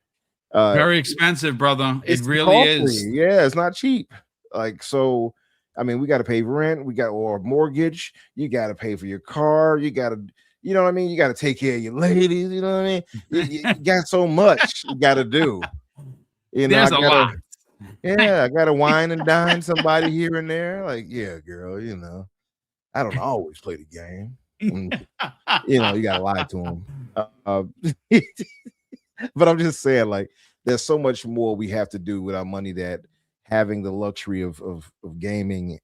Very expensive, brother. It It's really costly. is. Yeah, it's not cheap. Like, so I mean, we got to pay rent, or mortgage, you got to pay for your car, you got to, you know what I mean? You got to take care of your ladies, you know what I mean? You got so much you got to do. You know, There's a lot. Yeah, I gotta wine and dine somebody here and there. Like, yeah, girl, you know, I don't always play the game. You know, you gotta lie to them. But I'm just saying, like, there's so much more we have to do with our money that having the luxury of gaming,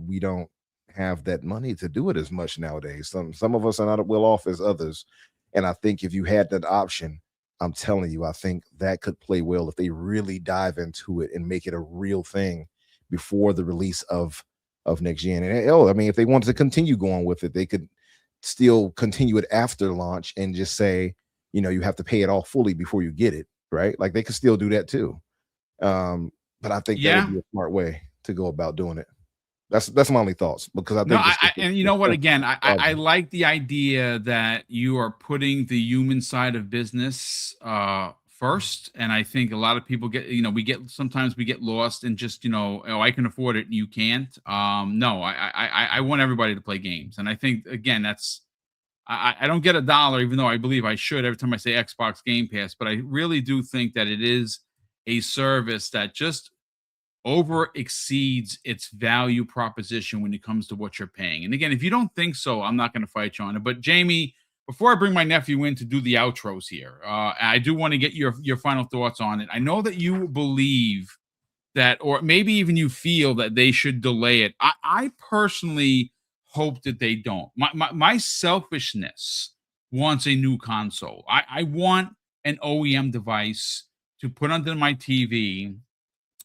we don't have that money to do it as much nowadays. Some of us are not as well off as others, and I think if you had that option, I'm telling you, I think that could play well if they really dive into it and make it a real thing before the release of next gen. And I mean, if they wanted to continue going with it, they could still continue it after launch and just say, you know, you have to pay it all fully before you get it, right? Like they could still do that too. But I think that would be a smart way to go about doing it. That's my only thoughts, because I think and you know what, again, I like the idea that you are putting the human side of business first, and I think a lot of people sometimes we get lost in just, oh, I can afford it and you can't. No, I want everybody to play games, and I think, again, that's I don't get $1, even though I believe I should every time I say Xbox Game Pass, but I really do think that it is a service that just over exceeds its value proposition when it comes to what you're paying. And again, if you don't think so, I'm not going to fight you on it. But Jamie, before I bring my nephew in to do the outros here, I do want to get your final thoughts on it. I know that you believe that, or maybe even you feel that they should delay it. I personally hope that they don't. My selfishness wants a new console. I want an OEM device to put under my TV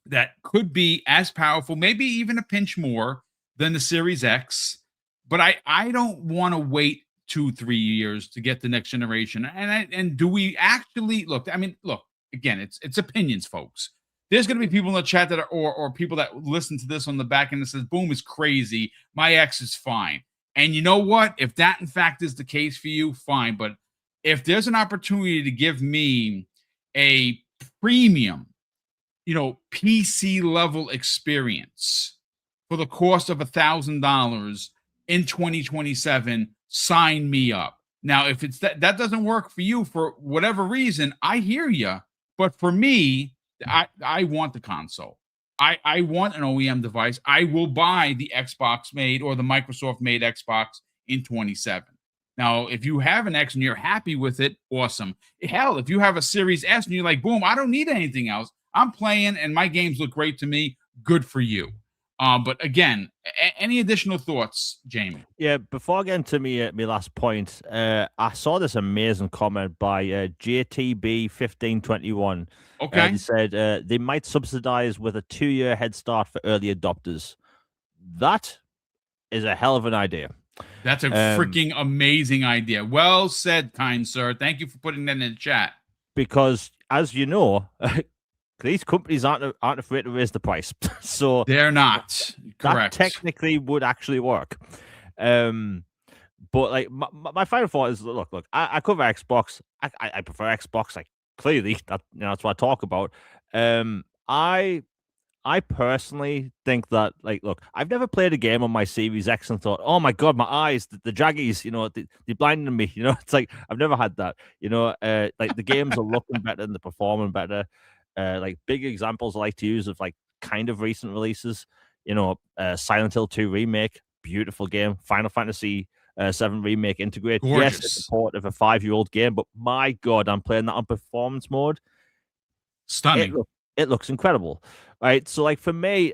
that could be as powerful, maybe even a pinch more than the Series X. But I don't want to wait 2-3 years to get the next generation. And do we actually look? I mean, look, again, it's opinions, folks. There's going to be people in the chat that are, or people that listen to this on the back end that says, Boom is crazy. My X is fine. And you know what? If that in fact is the case for you, fine. But if there's an opportunity to give me a premium, PC level experience for the cost of $1,000 in 2027, sign me up. Now, if it's that doesn't work for you for whatever reason, I hear you. But for me, I want the console. I want an OEM device. I will buy the Xbox made or the Microsoft made Xbox in 27. Now, if you have an X and you're happy with it, awesome. Hell, if you have a Series S and you're like, boom, I don't need anything else. I'm playing and my games look great to me. Good for you. But again, any additional thoughts, Jamie? Yeah, before I get into my last point, I saw this amazing comment by JTB1521. Okay. He said they might subsidize with a 2-year head start for early adopters. That is a hell of an idea. That's a freaking amazing idea. Well said, kind sir. Thank you for putting that in the chat. Because, as you know, these companies aren't afraid to raise the price. So they're not. Correct. That technically would actually work. But like my final thought is, look, I cover Xbox. I prefer Xbox. Like, clearly, that's what I talk about. I personally think that, like, look, I've never played a game on my Series X and thought, oh my God, my eyes, the jaggies, they're blinding me. It's like, I've never had that. Like, the games are looking better and they're performing better. Like, big examples I like to use of, like, kind of recent releases, Silent Hill 2 Remake, beautiful game. Final Fantasy 7 Remake integrate. Gorgeous. Yes, it's a port of a 5-year-old game, but my God, I'm playing that on performance mode. Stunning. It looks incredible, right? So, like, for me,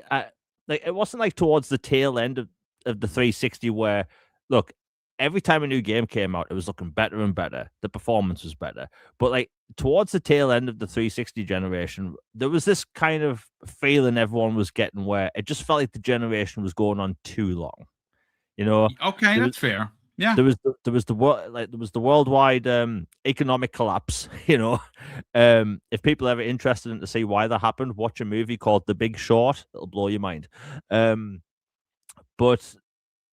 it wasn't like towards the tail end of the 360 where, look, every time a new game came out, it was looking better and better. The performance was better. But, like, towards the tail end of the 360 generation, there was this kind of feeling everyone was getting where it just felt like the generation was going on too long. Okay, that's fair. Yeah. There was the worldwide economic collapse. If people are ever interested in to see why that happened, watch a movie called The Big Short. It'll blow your mind. But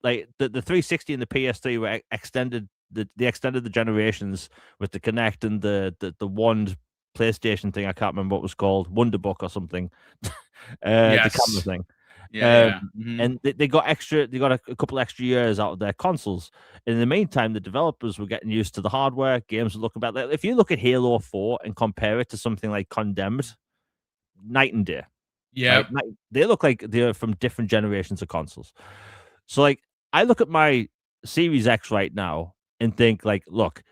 like the 360 and the PS3 were extended. They extended the generations with the Kinect and the wand PlayStation thing. I can't remember what it was called, Wonderbook or something. The camera thing. And they got a couple extra years out of their consoles. In the meantime, the developers were getting used to the hardware. Games were looking better. If you look at Halo 4 and compare it to something like Condemned, night and day. Yeah. Right? They look like they're from different generations of consoles. So like I look at my Series X right now and think like, look,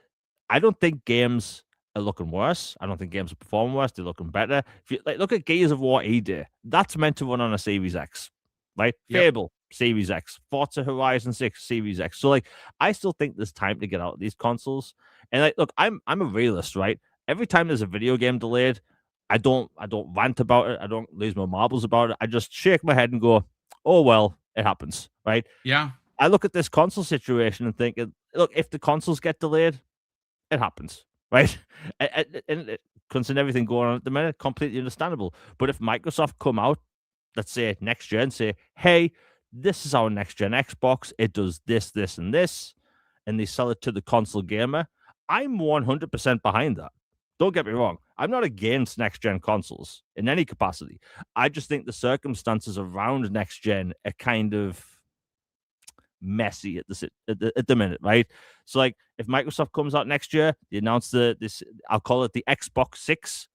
I don't think games are looking worse. I don't think games are performing worse. They're looking better. If you like, look at Gears of War E-Day. That's meant to run on a Series X, right? Yep. Fable, Series X. Forza Horizon 6, Series X. So like, I still think there's time to get out of these consoles. And like, look, I'm a realist, right? Every time there's a video game delayed, I don't rant about it. I don't lose my marbles about it. I just shake my head and go, oh well, it happens, right? Yeah. I look at this console situation and think, look, if the consoles get delayed, it happens, right? And considering everything going on at the minute, completely understandable. But if Microsoft come out, let's say next gen, say, hey, this is our next gen Xbox, it does this, this, and this, and they sell it to the console gamer, I'm 100% behind that. Don't get me wrong. I'm not against next gen consoles in any capacity. I just think the circumstances around next gen are kind of messy at the minute, right? So like if Microsoft comes out next year, they announce this, I'll call it the Xbox 6,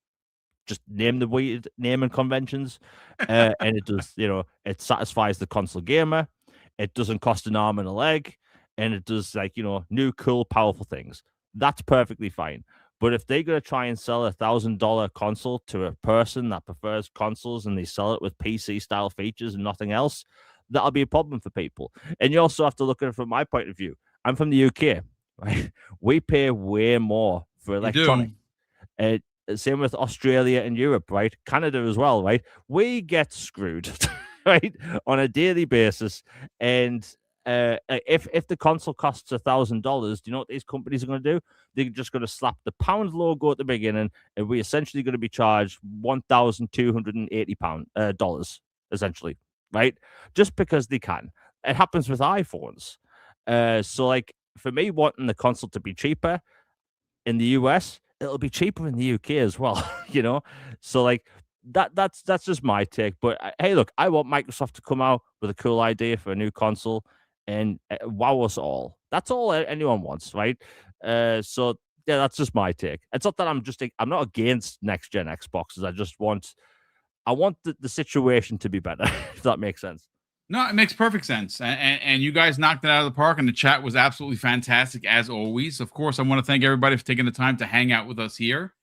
just name the weird naming conventions, and it does, it satisfies the console gamer, it doesn't cost an arm and a leg, and it does like, new cool powerful things. That's perfectly fine. But if they're going to try and sell $1,000 console to a person that prefers consoles and they sell it with PC style features and nothing else, that'll be a problem for people. And you also have to look at it from my point of view. I'm from the UK, right? We pay way more for electronics. Same with Australia and Europe, right? Canada as well, right? We get screwed, right, on a daily basis. And if the console costs $1,000, do you know what these companies are going to do? They're just going to slap the pound logo at the beginning, and we're essentially going to be charged $1,280 essentially, right? Just because they can. It happens with iPhones. So like for me, wanting the console to be cheaper in the US, it'll be cheaper in the UK as well, So like that's just my take. But hey, look, I want Microsoft to come out with a cool idea for a new console and wow us all. That's all anyone wants, right? So yeah, that's just my take. It's not that I'm not against next gen Xboxes. I want the situation to be better, if that makes sense. No, it makes perfect sense. And you guys knocked it out of the park, and the chat was absolutely fantastic, as always. Of course, I want to thank everybody for taking the time to hang out with us here.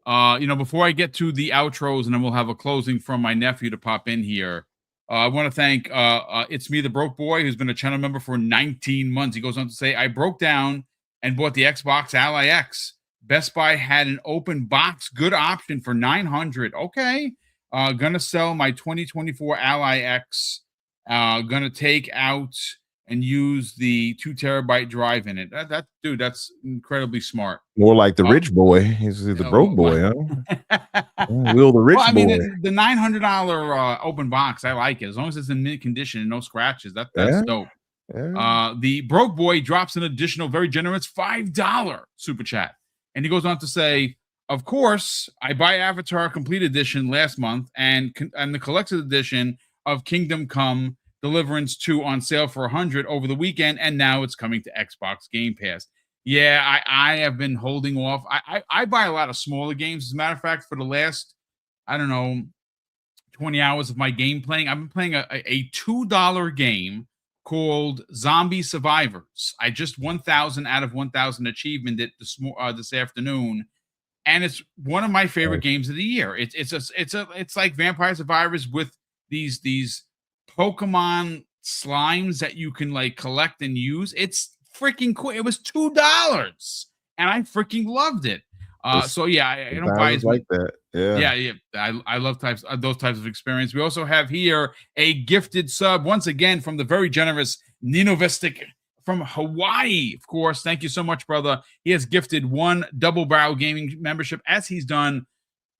Before I get to the outros, and then we'll have a closing from my nephew to pop in here, I want to thank It's Me, the Broke Boy, who's been a channel member for 19 months. He goes on to say, I broke down and bought the Xbox Ally X. Best Buy had an open box, good option for $900. Okay. Gonna sell my 2024 Ally X. Gonna take out and use the 2 terabyte drive in it. That's incredibly smart. More like the rich boy. He's the broke boy, huh? Will the rich boy. The $900 open box, I like it. As long as it's in mint condition and no scratches, that's dope. Yeah. The broke boy drops an additional, very generous $5 super chat. And he goes on to say, of course, I buy Avatar Complete Edition last month and the collector's edition of Kingdom Come Deliverance 2 on sale for $100 over the weekend, and now it's coming to Xbox Game Pass. Yeah, I have been holding off. I buy a lot of smaller games. As a matter of fact, for the last, 20 hours of my game playing, I've been playing a $2 game called Zombie Survivors. I just 1,000 out of 1,000 achievement it this afternoon. And it's one of my favorite games of the year. It's like Vampire Survivors with these Pokemon slimes that you can like collect and use. It's freaking cool. It was $2, and I freaking loved it. So yeah, I don't buy as like that. Yeah. I love those types of experience. We also have here a gifted sub once again from the very generous Ninovestic from Hawaii, of course. Thank you so much, brother. He has gifted 1 Double Barrel Gaming membership, as he's done,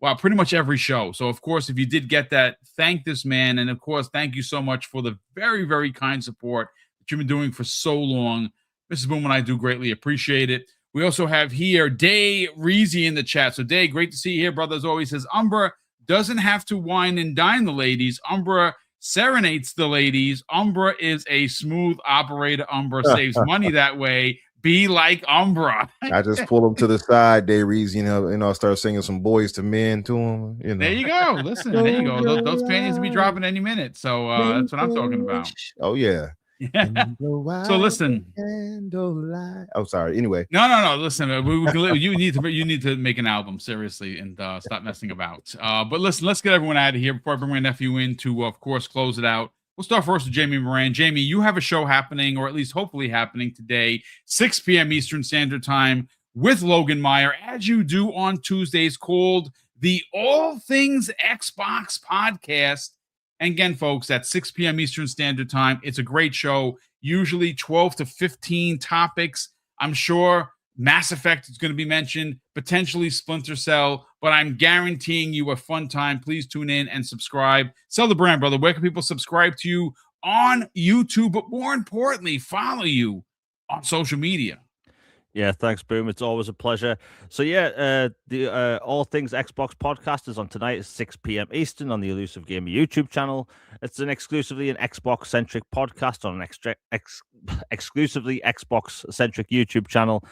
well, pretty much every show. So, of course, if you did get that, thank this man. And, of course, thank you so much for the very, very kind support that you've been doing for so long. Mrs. Boom and I do greatly appreciate it. We also have here Day Reezy in the chat. So, Day, great to see you here, brother. As always, says Umbra doesn't have to wine and dine the ladies. Umbra serenades the ladies. Umbra is a smooth operator. Umbra saves money that way. Be like Umbra. I just pull them to the side, Dayrees, start singing some Boys to Men to them. There you go. Listen, there you go. Those panties will be dropping any minute. So that's what I'm talking about. Oh, yeah. So listen. Oh, sorry. Anyway. No. Listen, you need to make an album, seriously, and stop messing about. But listen, let's get everyone out of here before I bring my nephew in to, of course, close it out. We'll start first with Jamie Moran. Jamie, you have a show happening, or at least hopefully happening today, 6 p.m. Eastern Standard Time with Logan Meyer, as you do on Tuesdays, called the All Things Xbox Podcast. And again, folks, at 6 p.m. Eastern Standard Time. It's a great show, usually 12 to 15 topics. I'm sure Mass Effect is going to be mentioned, potentially Splinter Cell, but I'm guaranteeing you a fun time. Please tune in and subscribe. Sell the brand, brother. Where can people subscribe to you on YouTube? But more importantly, follow you on social media. Yeah, thanks, Boom. It's always a pleasure. So, the All Things Xbox podcast is on tonight at 6 p.m. Eastern on the Elusive Gamer YouTube channel. It's exclusively an Xbox-centric podcast on an exclusively Xbox-centric YouTube channel.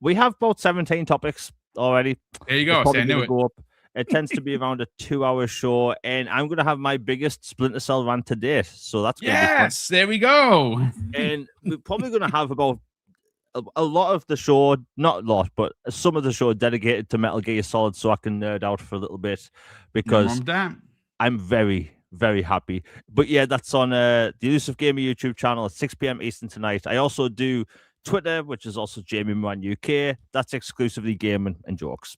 We have about 17 topics already. There you go. I knew it. Go up. It tends to be around a 2-hour show, and I'm going to have my biggest Splinter Cell rant to date. So that's going to be fun. Yes, there we go. And we're probably going to have about a lot of the show, not a lot, but some of the show dedicated to Metal Gear Solid, so I can nerd out for a little bit because I'm very, very happy. But yeah, that's on the Elusive Gamer YouTube channel at 6 p.m. Eastern tonight. I also do Twitter, which is also Jamie Moran UK. That's exclusively gaming and jokes.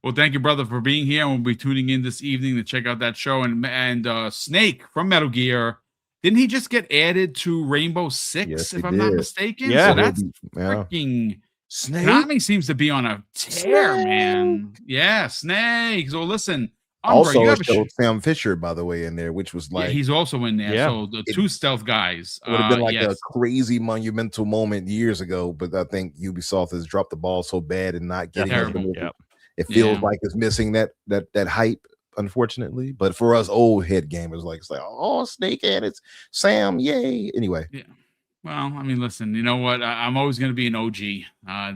Well, thank you, brother, for being here. We'll be tuning in this evening to check out that show. And Snake from Metal Gear, didn't he just get added to Rainbow Six, yes, if I'm not mistaken? Yeah. So that's freaking Snake. Konami seems to be on a tear, man. Yeah, Snake. So listen. Also, it showed Sam Fisher, by the way, in there, which was like... Yeah, he's also in there. Yeah. So the two stealth guys. It would have been like a crazy monumental moment years ago, but I think Ubisoft has dropped the ball so bad and not getting it. It feels like it's missing that hype, unfortunately. But for us old head gamers, it's like, oh, Snake and it's Sam, yay. Anyway. Yeah. Well, I mean, listen, you know what? I'm always going to be an OG.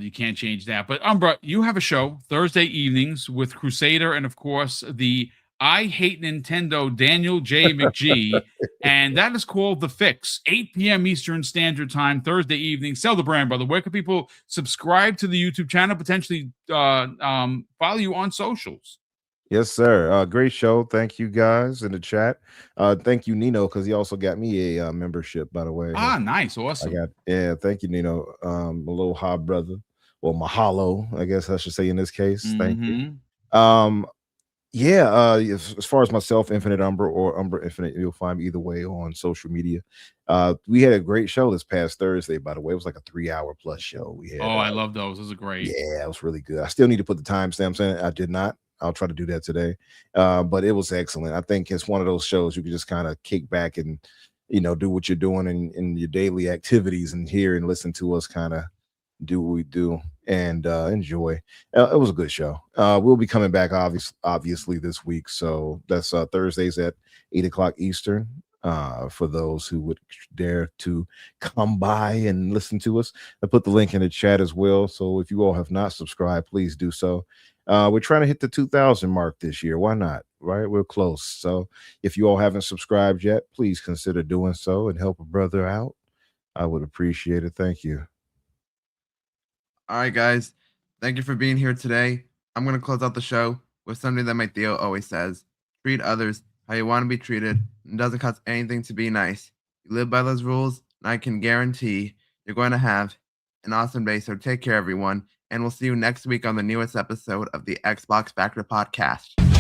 You can't change that. But Umbra, you have a show Thursday evenings with Crusader and, of course, the I Hate Nintendo Daniel J. McGee. And that is called The Fix, 8 p.m. Eastern Standard Time, Thursday evening. Sell the brand, brother. Where can people subscribe to the YouTube channel, potentially follow you on socials? Yes, sir. Great show. Thank you guys in the chat. Thank you, Nino, because he also got me a membership, by the way. Nice. Awesome. Thank you, Nino. A little hot brother, or mahalo, I guess I should say in this case. Thank you. As far as myself, Infinite Umbra or Umbra Infinite, you'll find me either way on social media. We had a great show this past Thursday, by the way. It was like a 3-hour plus show. We had. I love those. Those are great. Yeah, it was really good. I still need to put the timestamps in it. I did not. I'll try to do that today. But it was excellent. I think it's one of those shows you can just kind of kick back and, do what you're doing in your daily activities and hear and listen to us kind of do what we do and enjoy. It was a good show. We'll be coming back obviously this week. So that's Thursdays at 8:00 Eastern. For those who would dare to come by and listen to us. I put the link in the chat as well. So if you all have not subscribed, please do so. We're trying to hit the 2,000 mark this year. Why not? Right? We're close. So if you all haven't subscribed yet, please consider doing so and help a brother out. I would appreciate it. Thank you. All right, guys. Thank you for being here today. I'm going to close out the show with something that my Theo always says. Treat others how you want to be treated. It doesn't cost anything to be nice. You live by those rules, and I can guarantee you're going to have an awesome day. So take care, everyone. And we'll see you next week on the newest episode of the Xbox Factor Podcast.